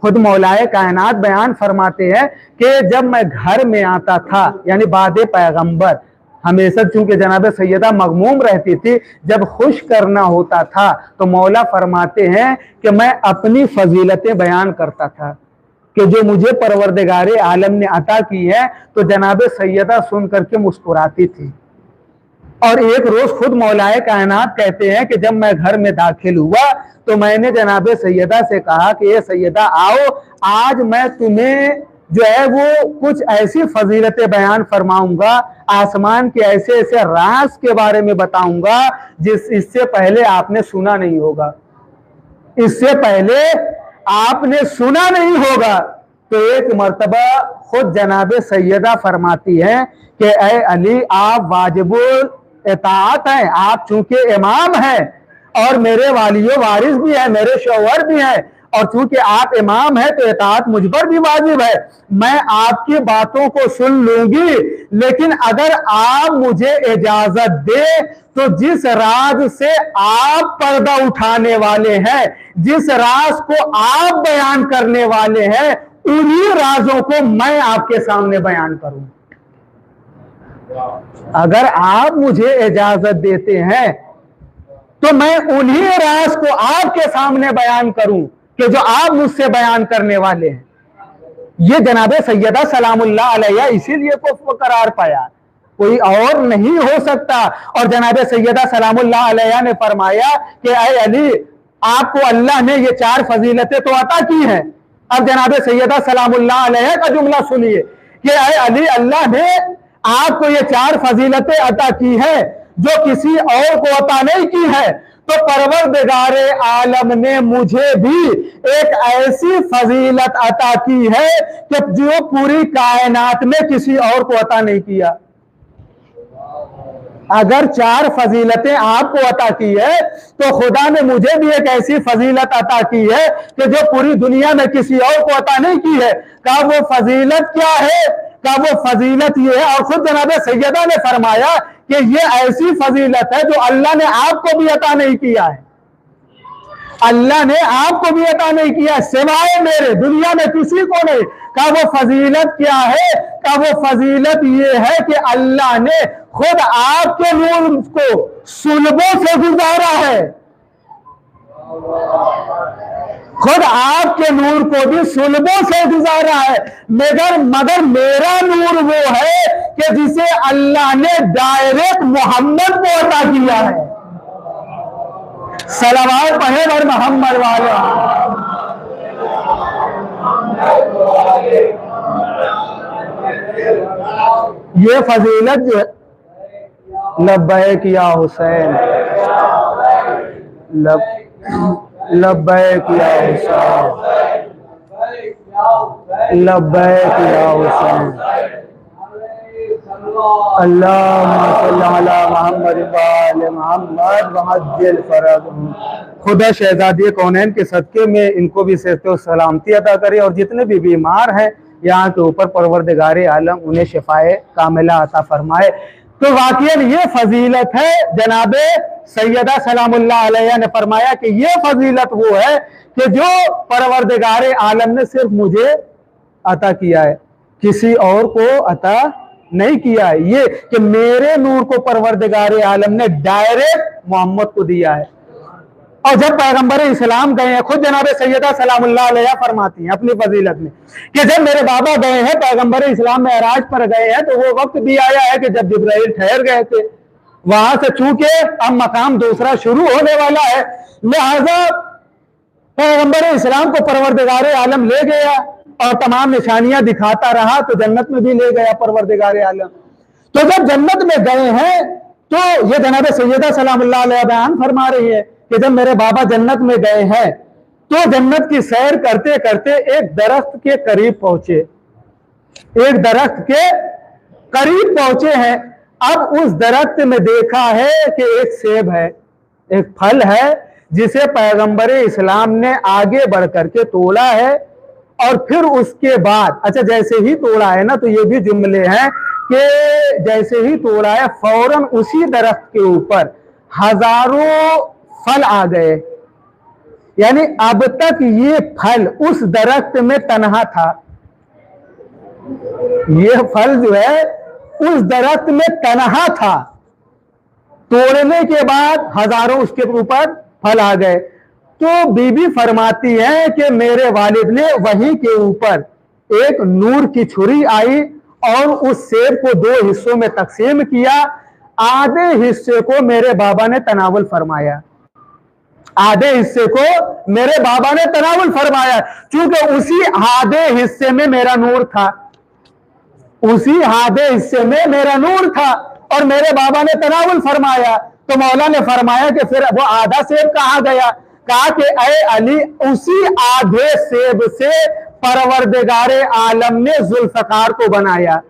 खुद मौलाए कायनात बयान फरमाते हैं कि जब मैं घर में आता था, यानी बाद पैगंबर, हमेशा चूंकि जनाब सैयदा मगमूम रहती थी, जब खुश करना होता था तो मौला फरमाते हैं कि मैं अपनी फजीलतें बयान करता था कि जो मुझे परवरदिगार आलम ने अता की है। तो जनाब सैयदा सुन करके मुस्कुराती थी। और एक रोज खुद मौलाए कायनात कहते हैं कि जब मैं घर में दाखिल हुआ तो मैंने जनाब सैयदा से कहा कि ये सैयदा आओ, आज मैं तुम्हें जो है वो कुछ ऐसी फजीलतें बयान फरमाऊंगा, आसमान के ऐसे ऐसे राज के बारे में बताऊंगा इससे पहले आपने सुना नहीं होगा, इससे पहले आपने सुना नहीं होगा। तो एक मर्तबा खुद जनाब सैयदा फरमाती है कि ए अली, आप वाजिबुल इताअत हैं, आप चूंकि इमाम हैं और मेरे वालियो वारिस भी है, मेरे शौहर भी हैं, और चूंकि आप इमाम हैं तो इताअत मुझ पर भी वाजिब है। मैं आपकी बातों को सुन लूंगी, लेकिन अगर आप मुझे इजाजत दे तो जिस राज से आप पर्दा उठाने वाले हैं, जिस राज को आप बयान करने वाले हैं, उन्हीं राजों को मैं आपके सामने बयान करूं। अगर आप मुझे इजाजत देते हैं तो मैं उन्हीं राज को आपके सामने बयान करूं कि जो आप मुझसे बयान करने वाले हैं। ये जनाब सैयदा सलामुल्लाह अलैहा इसीलिए कुफ्र करार पाया, कोई और नहीं हो सकता। और जनाब सैयदा सलामुल्लाह अलैहा ने फरमाया कि ऐ अली, आपको अल्लाह ने ये 4 फजीलतें तो अता की हैं। अब जनाब सैयदा सलामुल्लाह अलैहा का जुमला सुनिए कि ऐ अली, अल्लाह ने आपको ये 4 फजीलतें अता की है जो किसी और को अता नहीं की है। तो परवरदिगार आलम ने मुझे भी एक ऐसी फजीलत अता की है कि जो पूरी कायनात में किसी और को अता नहीं किया। अगर 4 फजीलतें आपको अता की है तो खुदा ने मुझे भी एक ऐसी फजीलत अता की है कि जो पूरी दुनिया में किसी और को अता नहीं की है। का वो फजीलत क्या है? का वो फजीलत ये है, और खुद जनाब सैयदा ने फरमाया कि ये ऐसी फजीलत है जो अल्लाह ने आपको भी अता नहीं किया है। अल्लाह ने आपको भी अता नहीं किया सिवाय मेरे, दुनिया में किसी को नहीं। का वो फजीलत क्या है? का वो फजीलत ये है कि अल्लाह ने खुद आपके नूर को सुलभों से गुजारा है। खुद आपके नूर को भी सुलभों से गुजारा है, मगर मेरा नूर वो है कि जिसे अल्लाह ने डायरेक्ट मोहम्मद को अता किया है। सलावत पढ़े और मोहम्मद वाले। ये फजीलत जो है, लब्बैक या हुसैन, लब्बैक या हुसैन, लब्बैक या हुसैन। अल्लाहुम्मा सल्ली अला मुहम्मद व आले मुहम्मद वअज्जिल फरजहum। खुदा शहजादी कौनैन के सदके में इनको भी सेहत सलामती अता करे और जितने भी बीमार हैं यहाँ के ऊपर परवरदिगार आलम उन्हें शिफाए कामिला अता फरमाए। तो वाकईन ये फजीलत है। जनाबे सैयदा सलामुल्लाह अलैहा ने फरमाया कि ये फजीलत वो है कि जो परवरदिगार आलम ने सिर्फ मुझे अता किया है, किसी और को अता नहीं किया है। ये कि मेरे नूर को परवरदिगार आलम ने डायरेक्ट मोहम्मद को दिया है। और जब पैगंबर इस्लाम गए हैं, खुद जनाबे सैयदा सलामुल्लाह अलैहा फरमाती हैं अपनी फजीलत में कि जब मेरे बाबा गए हैं पैगंबर इस्लाम मेराज पर गए हैं, तो वो वक्त भी आया है कि जब जिब्राइल ठहर गए थे वहां से, चूंकि अब मकाम दूसरा शुरू होने वाला है, लिहाजा पैगंबर इस्लाम को परवरदिगार आलम ले गया और तमाम निशानियां दिखाता रहा, तो जन्नत में भी ले गया परवरदिगार आलम। तो जब जन्नत में गए हैं तो ये जनाबे सैयदा सलामुल्लाह अलैहा बयान फरमा रही है कि जब मेरे बाबा जन्नत में गए हैं तो जन्नत की सैर करते करते एक दरख्त के करीब पहुंचे, एक दरख्त के करीब पहुंचे हैं। अब उस दरख्त में देखा है कि एक सेब है, एक फल है जिसे पैगंबर इस्लाम ने आगे बढ़ करके तोड़ा है। और फिर उसके बाद अच्छा जैसे ही तोड़ा है ना, तो ये भी जुमले हैं कि जैसे ही तोड़ा है फौरन उसी दरख्त के ऊपर हजारों फल आ गए। यानी अब तक ये फल उस दरख्त में तन्हा था, ये फल जो है उस दरख्त में तन्हा था, तोड़ने के बाद हजारों उसके ऊपर फल आ गए। तो बीबी फरमाती है कि मेरे वालिद ने वहीं के ऊपर एक नूर की छुरी आई और उस सेब को दो हिस्सों में तकसीम किया। आधे हिस्से को मेरे बाबा ने तनावुल फरमाया, आधे हिस्से को मेरे बाबा ने तनावुल फरमाया, क्योंकि उसी आधे हिस्से में मेरा नूर था, उसी आधे हिस्से में मेरा नूर था और मेरे बाबा ने तनावुल फरमाया। तो मौला ने फरमाया कि फिर वो आधा सेब कहाँ गया? कहा कि ऐ अली, उसी आधे सेब से परवरदिगार आलम ने जुल्फकार को बनाया।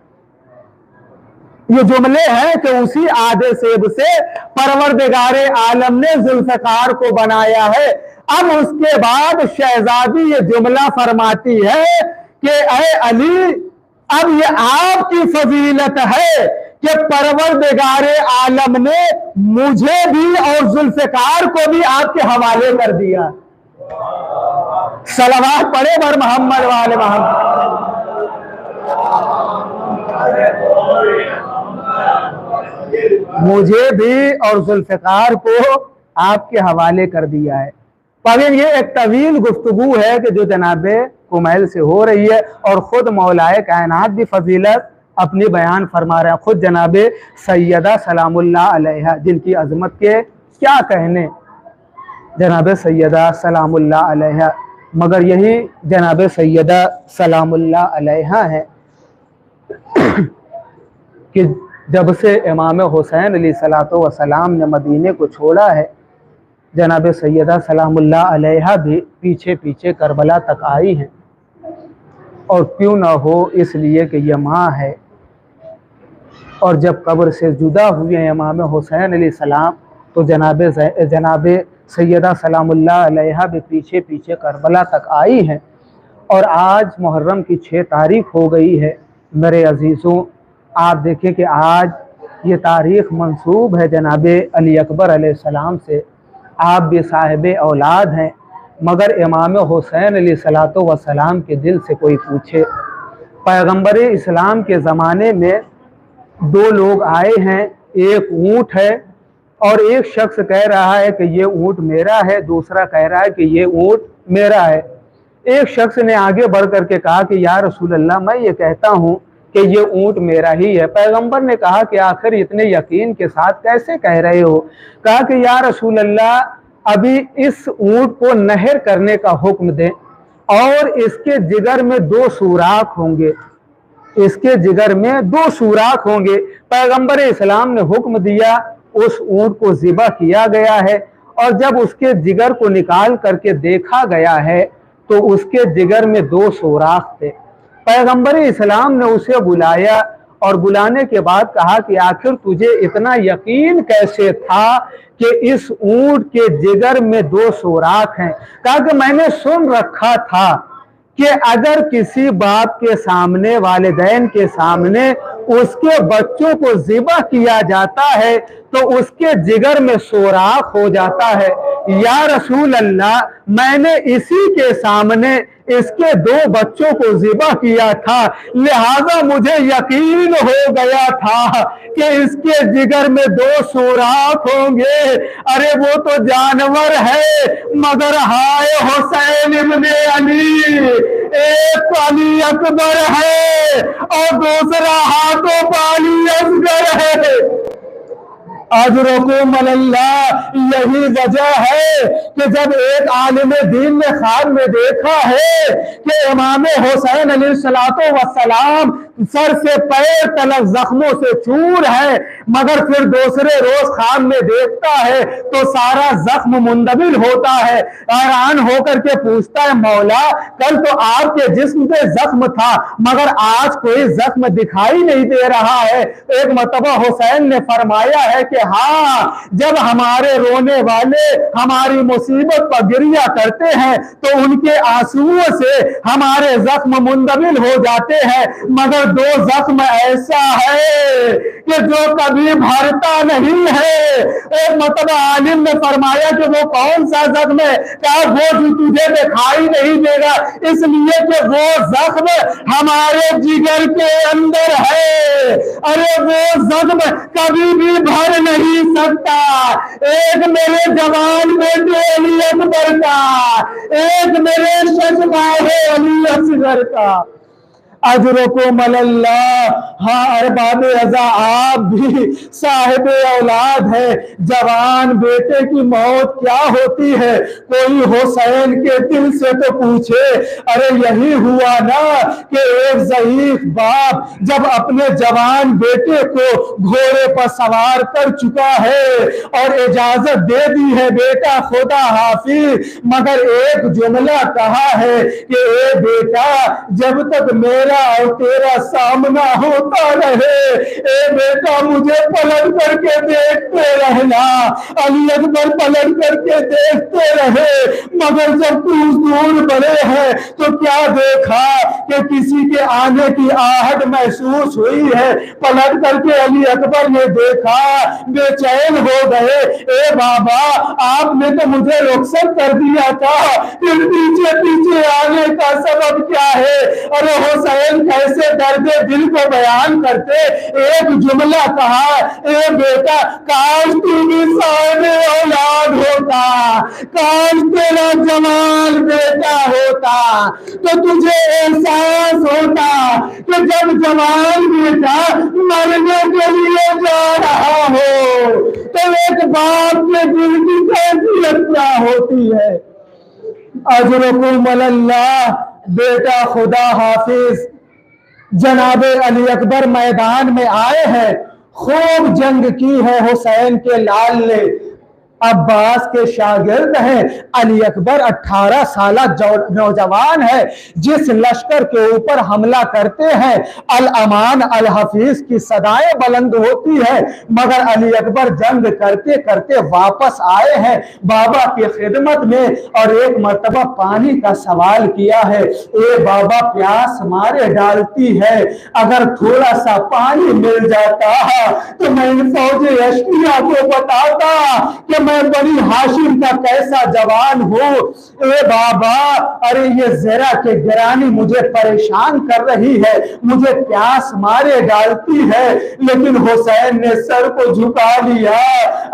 ये जुमले हैं कि उसी आधे सेब से परवरदिगार आलम ने जुल्फकार को बनाया है। अब उसके बाद शहजादी ये जुमला फरमाती है कि ऐ अली, अब ये आपकी फजीलत है कि परवरदिगार आलम ने मुझे भी और जुल्फकार को भी आपके हवाले कर दिया। सलावत पढ़े बर मोहम्मद वाले मोहम्मद। मुझे भी और जुल्फकार को आपके हवाले कर दिया है। पावेन ये एक तवील गुफ्तगू है कि जो जनाबे कुमैल से हो रही है और खुद मौलाए कायनात भी फजीलत अपनी बयान फरमा रहे हैं। खुद जनाबे सैयदा सलामुल्लाह अलैहा, जिनकी अजमत के क्या कहने, जनाबे सैयदा सलामुल्लाह अलैहा। मगर यही जनाबे सैयदा सलामुल्लाह अलैहा है कि जब से इमाम हुसैन अलैहिस्सलातो वस्सलाम ने मदीने को छोड़ा है, जनाबे सैयदा सलामुल्लाह अलैहा भी पीछे पीछे करबला तक आई हैं। और क्यों ना हो, इसलिए कि यह माँ है। और जब कब्र से जुदा हुए इमाम हुसैन अलैहिस्सलाम, तो जनाबे सैयदा सलामुल्लाह अलैहा भी पीछे पीछे करबला तक आई हैं। और आज मुहर्रम की 6 तारीख हो गई है। मेरे अजीज़ों, आप देखें कि आज ये तारीख़ मंसूब है जनाबे अली अकबर अलैहिस्सलाम से। आप भी साहिब औलाद हैं, मगर इमाम हुसैन अलैहिस्सलातो वस्सलाम के दिल से कोई पूछे। पैगंबर इस्लाम के ज़माने में 2 लोग आए हैं, एक ऊँट है और एक शख्स कह रहा है कि ये ऊंट मेरा है, दूसरा कह रहा है कि ये ऊंट मेरा है। एक शख्स ने आगे बढ़ करके कहा कि या रसूल अल्लाह, मैं ये कहता हूं कि ये ऊंट मेरा ही है। पैगंबर ने कहा कि आखिर इतने यकीन के साथ कैसे कह रहे हो? कहा कि या रसूल अल्लाह, अभी इस ऊंट को नहर करने का हुक्म दें और इसके जिगर में 2 सुराख होंगे, इसके जिगर में 2 सुराख होंगे। पैगंबर इस्लाम ने हुक्म दिया, उस ऊंट को ज़िबा किया गया है और जब उसके जिगर को निकाल करके देखा गया है तो उसके जिगर में 2 सुराख थे। पैगंबर इस्लाम ने उसे बुलाया और बुलाने के बाद कहा कि आखिर तुझे इतना यकीन कैसे था कि इस ऊंट के जिगर में 2 सुराख हैं? कहा कि मैंने सुन रखा था कि अगर किसी बाप के सामने, वालिदैन के सामने उसके बच्चों को ज़िबा किया जाता है तो उसके जिगर में सुराख हो जाता है। या रसूल अल्लाह, मैंने इसी के सामने इसके 2 बच्चों को ज़िबा किया था, लिहाजा मुझे यकीन हो गया था कि इसके जिगर में 2 सुराख होंगे। अरे वो तो जानवर है, मगर हाय हुसैन इब्ने अली, एक तो अली अकबर है और दूसरा हाथों पाली असगर है। अजरकुम अल्लाह, यही वजह है कि जब एक आलिम दीन ने ख्वाब में देखा है कि इमाम हुसैन अलैहिस्सलातो वस्सलाम सर से पैर तलक जख्मों से चूर है, मगर फिर दूसरे रोज ख्वाब में देखता है तो सारा जख्म मुंदबिल होता है। हैरान होकर के पूछता है, मौला कल तो आपके जिस्म पे जख्म था मगर आज कोई जख्म दिखाई नहीं दे रहा है। एक मर्तबा हुसैन ने फरमाया है कि हाँ, जब हमारे रोने वाले हमारी मुसीबत पर गिरिया करते हैं तो उनके आंसुओं से हमारे जख्म मुंदबिल हो जाते हैं, मगर 2 जख्म ऐसा है कि जो कभी भरता नहीं है। एक मतलब आलिम ने फरमाया कि वो कौन सा जख्म है? क्या वो भी तुझे दिखाई नहीं देगा, इसलिए कि वो जख्म हमारे जिगर के अंदर है। अरे वो जख्म कभी भी भर नहीं सकता। एक मेरे जवान बेटे अली अकबर का, एक मेरे शशमाहे अली असगर का। अजरकुम अल्लाह। हाँ अरबाब रजा, आप भी साहिब औलाद है। जवान बेटे की मौत क्या होती है? कोई हुसैन के दिल से तो पूछे। अरे यही हुआ ना कि एक ज़ईफ बाप जब अपने जवान बेटे को घोड़े पर सवार कर चुका है और इजाजत दे दी है, बेटा खुदा हाफिज, मगर एक जुमला कहा है कि ए बेटा, जब तक मेरा और तेरा सामना होता रहे, ए बेटा मुझे पलट करके देखते रहना। अली अकबर पलट करके देखते रहे, मगर जब कुछ दूर बढ़े हैं तो क्या देखा कि किसी के आने की आहट महसूस हुई है। पलट करके अली अकबर ने देखा, बेचैन हो गए। ए बाबा, आपने तो मुझे रुखसत कर दिया था, फिर पीछे पीछे आने का सबब क्या है? अरे हुसैन कैसे दर्द दिल को बयान करते। एक जुमला कहा, ए बेटा, काश तू भी साहिब औलाद होता, काश तेरा जवान बेटा होता, तो तुझे एहसास होता कि जब जवान बेटा मरने के लिए जा रहा हो तो एक बाप के दिल की कैफियत क्या होती है। अजरकुम अल्लाह। बेटा खुदा हाफिज जनाबे अली अकबर मैदान में आए हैं, खूब जंग की है हुसैन के लाल ने। अब्बास के शागिर्द हैं। अली अकबर 18 साल नौजवान है। जिस लश्कर के ऊपर हमला करते हैं, अल अमान अल हफीज की सदाएं बुलंद होती है, मगर अली अकबर जंग करते करते वापस आए हैं बाबा की खिदमत में और एक मर्तबा पानी का सवाल किया है। ए बाबा, प्यास मारे डालती है, अगर थोड़ा सा पानी मिल जाता तो मैं फौज अश्किया को बताता कि मैं बनी हाशिम का कैसा जवान हूँ। ए बाबा, अरे ये जरा के गिरानी मुझे परेशान कर रही है, मुझे प्यास मारे डालती है। लेकिन हुसैन ने सर को झुका लिया।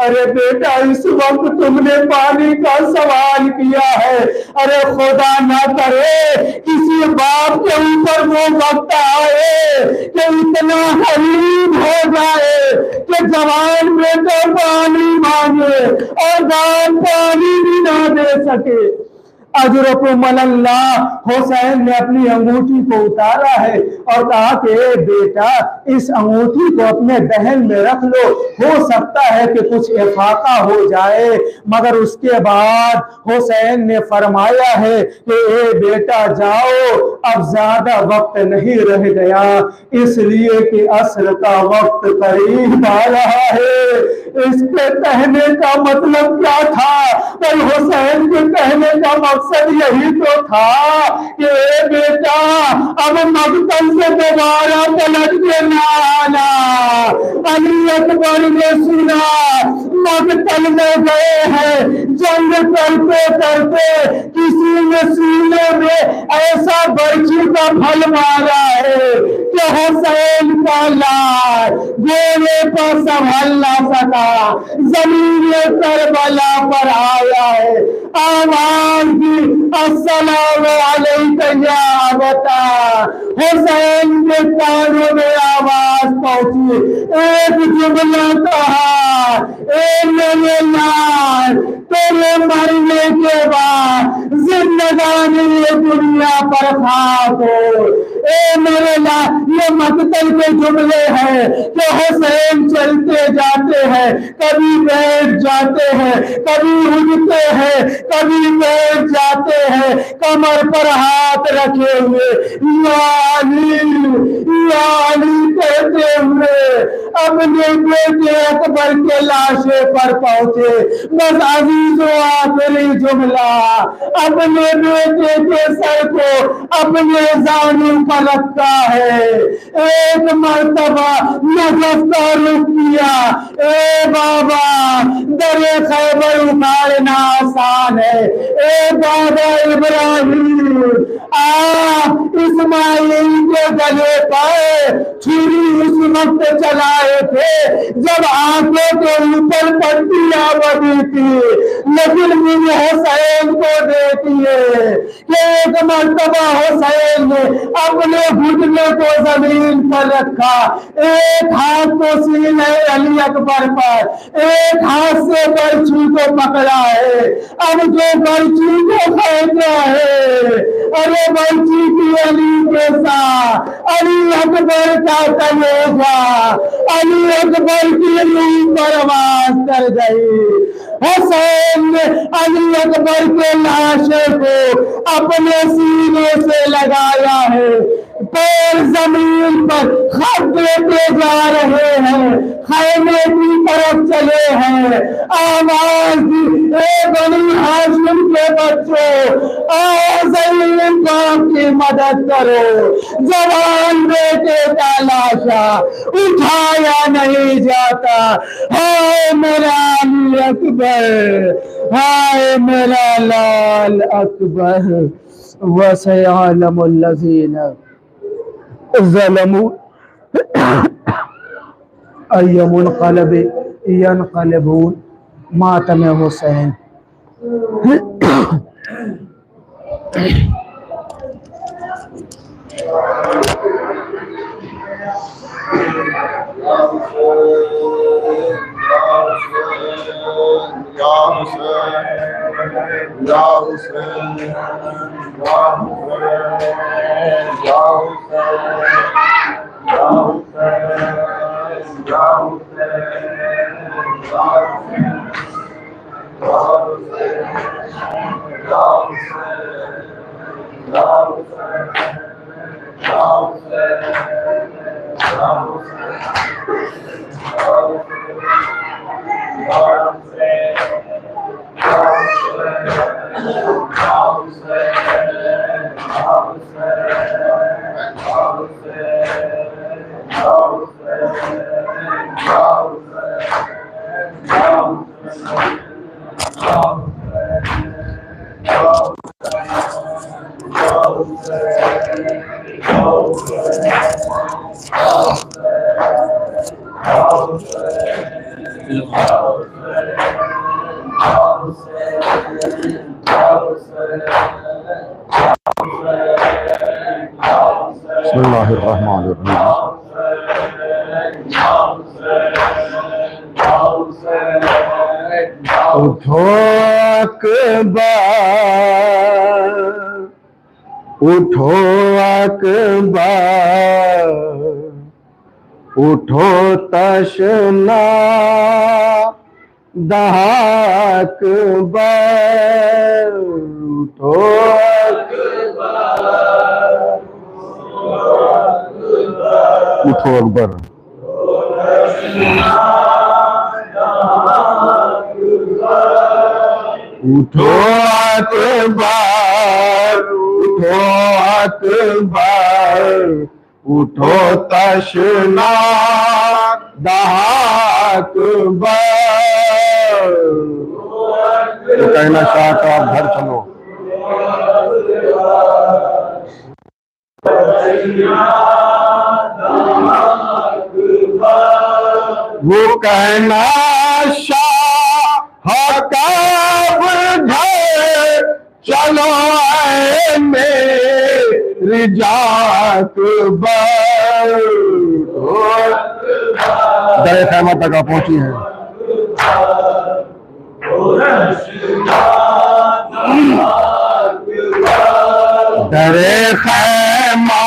अरे बेटा, इस वक्त तुमने पानी का सवाल किया है। अरे खुदा ना करे किसी बाप के ऊपर वो वक्त आए कि इतना हलीम हो जाए कि जवान बेटा पानी मांगे और बाप पानी भी ना दे सके। अजरकुमल्लाह, हुसैन ने अपनी अंगूठी को उतारा है और कहा कि बेटा, इस अंगूठी को अपने दहन में रख लो, हो सकता है कि कुछ इफाका हो जाए। मगर उसके बाद हुसैन ने फरमाया है कि ए बेटा जाओ, अब ज्यादा वक्त नहीं रह गया, इसलिए कि असर का वक्त करीब आ रहा है। इसके कहने का मतलब क्या था? भाई हुसैन के कहने का मकसद यही तो था कि ए बेटा, अब मकतल से दोबारा पलट के ना आना। अली अकबर ने सुना मकतल में गए हैं, जंग करते करते किसी ने सीने में ऐसा बर्छी का फल मारा है कि हुसैन का लाश गोले पर संभल ना सका, जमीन करबला पर आया है। आवाज दी, अस्सलामु अलैका या अबता। हुसैन के कानों में आवाज पहुंची, एक जुमला कहा, ए मेरे लाल, तेरे मरने के बाद जिंदगानी ये दुनिया पर खाक हो। ए मेरे लाल, ये मकतल के जुमले हैं कि हुसैन चलते जाते हैं, कभी बैठ जाते हैं, कभी उठते हैं, कभी बैठ जाते हैं, कमर पर हाथ रखे हुए यानी कहते हुए अपने बेटे अकबर के लाशे पर पहुंचे। बस अजीजो आखिरी जुमला, अपने बेटे के सर को अपने जानू पर रखा है। एक मर्तबा नजफ का रुख किया, ए बाबा, दरे खैबर उतारना आसान है। ए बाबा इब्राहिम, इस्माइल के गले पर छुरी उस वक्त चलाए थे जब आंखों के ऊपर पट्टियां बनी थी, लेकिन मुझे हुसैन को देखिए कि एक मर्तबा हुसैन ने अपने घुटने को जमीन पर रखा, एक हाथ को सीने अली अकबर पर, एक हाथ से बर्छी को पकड़ा है। अब जो बर्छी को फेंका है, अरे बर्छी की अली के साथ अली अकबर का कलेजा, अली अकबर की पर आवाज कर गई। हुसैन ने अली अकबर के लाशे को अपने सीने से लगाया है, पैर जमीन पर खत देते जा रहे हैं, खैमे की तरफ चले हैं। आवाज दी, ए बनी हाशिम के बच्चों, आओ जमीन की मदद करो। जवान बेटे का लाशा उठाया नहीं जाता। हाय मेरा अली अकबर, हाय मेरा लाल अकबर, वसयअलमुल लज़ीना ज़लमू अय्युमुनक़लब यनक़लिबून। मातम हुसैन। उठो अकबर, उठो अकबर, उठो तशना अकबर, उठो उठो अकबर। उठो अकबर, उठो अकबर, उठो तशना अकबर। तो कहना शाह का आप घर चलो। वो कहना शाह का घर चलो आए मेरी जाकबर। दर खैमा तक आप पहुंची हैं। दरे खैमा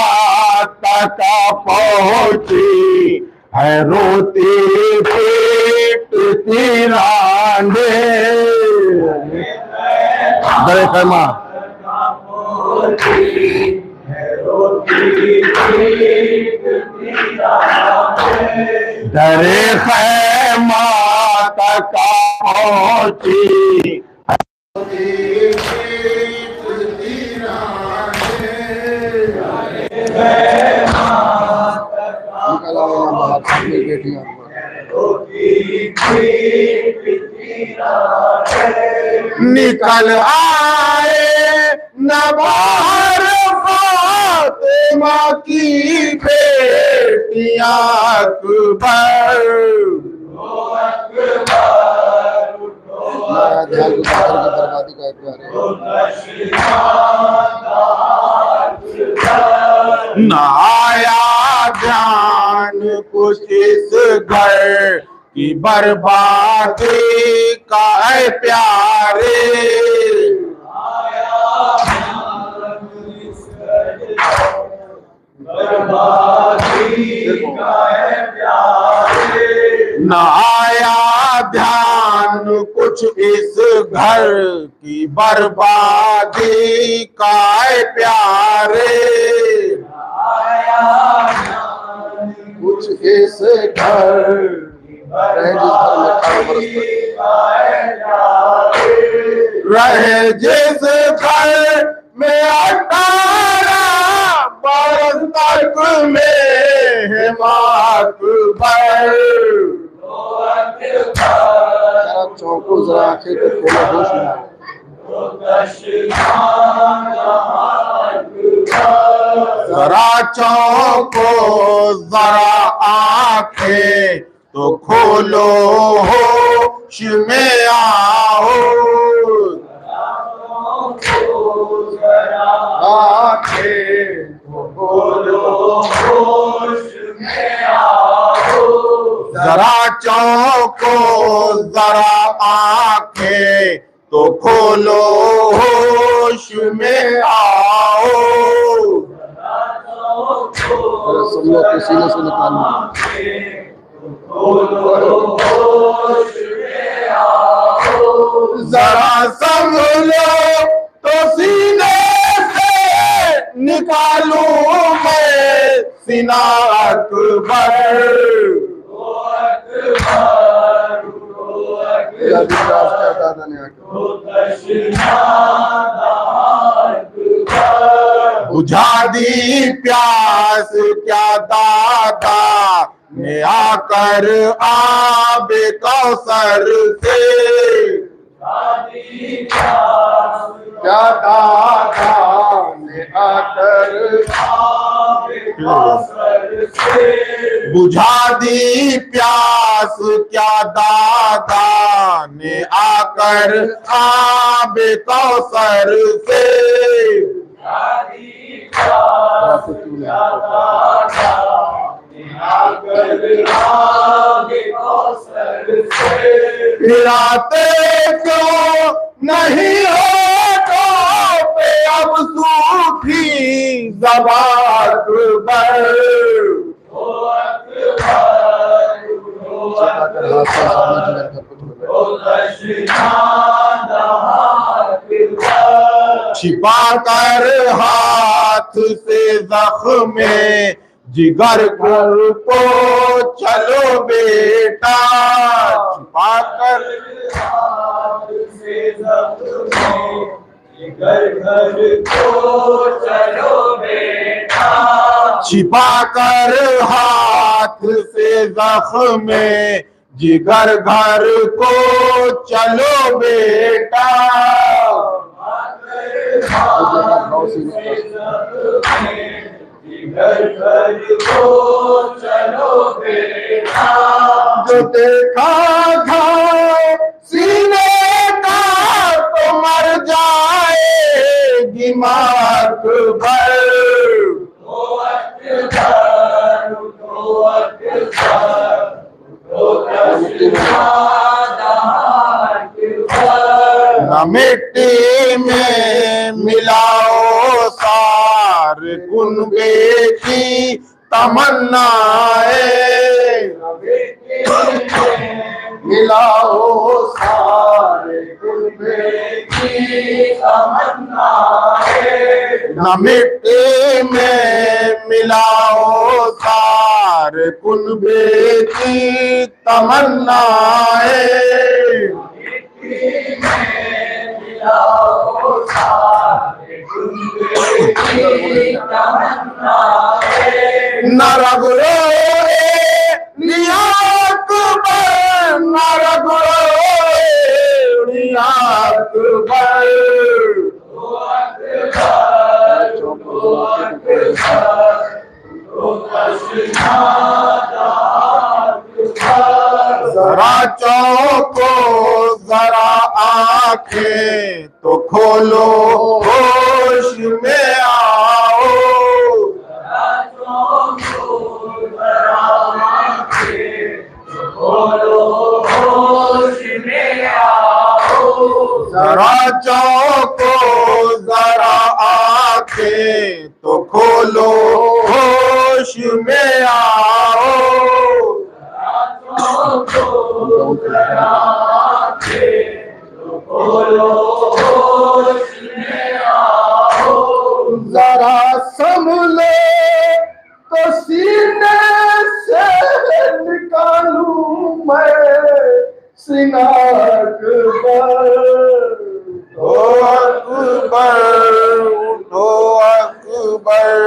तक पहुंची है रोती पीटती रांडे। दरे खैमा दरे खैमा तक पहुंची निकल आए नवार फातिमा की बेटियां अकबर। न आया ध्यान कुछ इस घर की बर्बादी का है प्यारे। न आया ध्यान कुछ इस घर की बर्बादी का है प्यारे। कुछ इस घर रहे जिस घर में 18 बरस तक में है अकबर। चौको जरा आंखें तो खोलो, होश में आओ। जरा चौको जरा आंखें तो खोलो, होश में आओ। आंखें तो खोलो, होश में आओ। जरा चौको जरा आंखें तो खोलो, होश में आओ। सब लोग सीने से निकालना। जरा संभलो तो सीने से निकालूं मैं सीना अकबर। बुझा दी प्यास क्या दादा ने आकर आबे कौसर से। क्या दादा ने आकर बुझा दी प्यास, क्या दादा ने आकर आबे कौसर से फिराते क्यों नहीं होठों पे अब सूखी ज़बान पर। छिपा कर हाथ से जख्म जिगर घर को चलो बेटा, छिपा कर हाथ से जख्म जिगर घर को चलो बेटा, छिपा कर हाथ से जख्म जिगर घर को चलो बेटा, जो देखा घाव सीने का तो मर जाएगी मात भर। न मिट्टी में मिलाओ सार कुनबे की तमन्नाएं, मिलाओ सारे कुनबे की तमन्नाएं, न मिट्टी में मिलाओ सारे कुनबे की तमन्नाएं, न रग रोए लिया अकबर, न रग रोए लिया अकबर, जरा चौको जरा आंखें तो खोलो होश में आओ, जरा चौको जरा आंखें तो खोलो होश में आओ, जरा चौको जरा आंखें तो खोलो होश में आओ, जरा संभले तो सीने से निकालूं मैं सिंगार अकबर, उठो अकबर, उठो अकबर,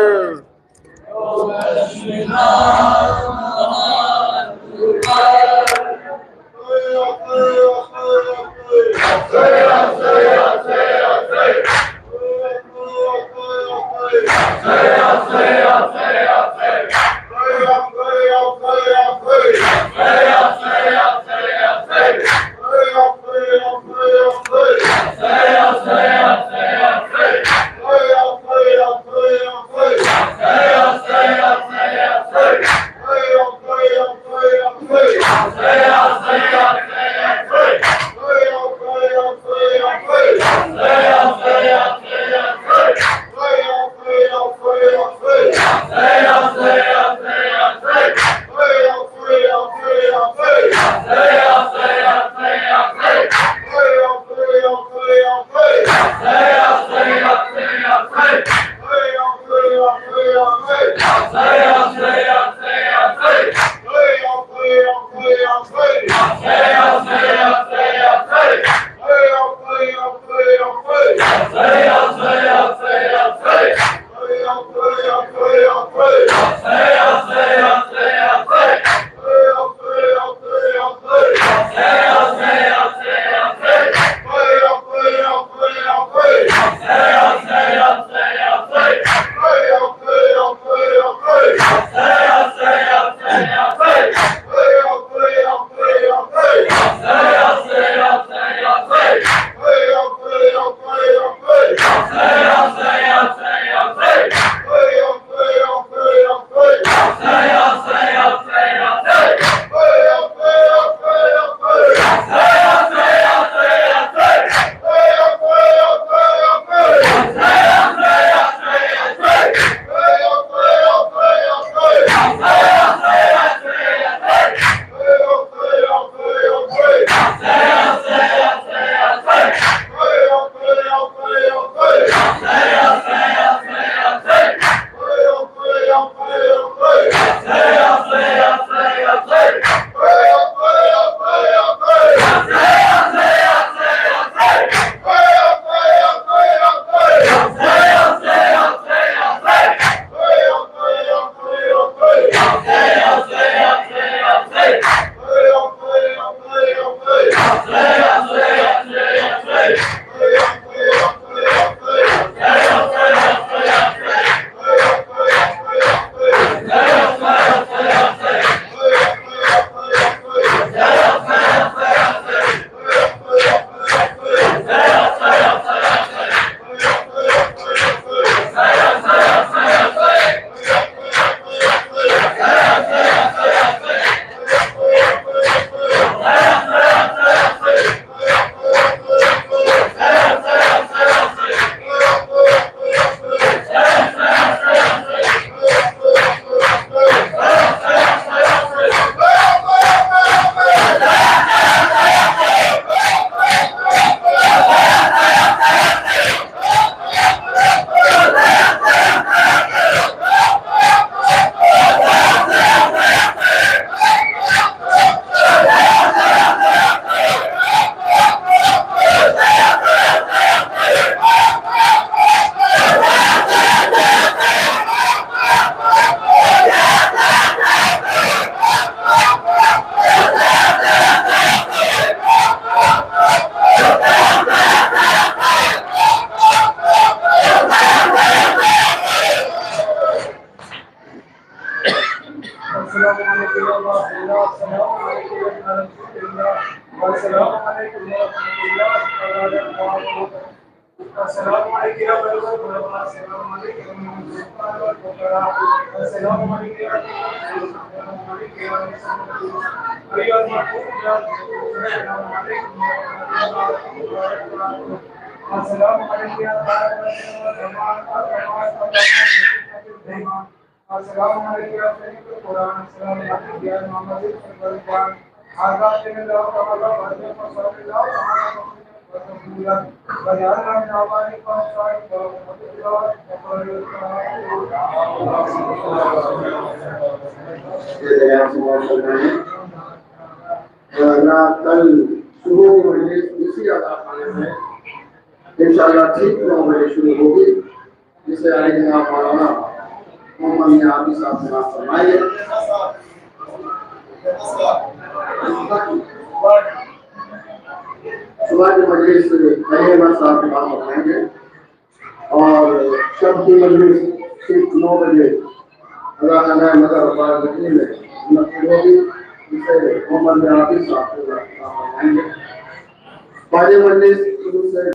कल सुबह की मजलिस इसी अदा खाने में इंशाअल्लाह ठीक 9 बजे शुरू होगी, जिसे आए जनाब मौलाना मोहम्मद नियाज़ी साहब समाअत फरमाइए। सुबह की मजलिस अहमद साहब के बाद बताएंगे और शब की मजलिस ठीक 9 बजे अल्लाह ने मदर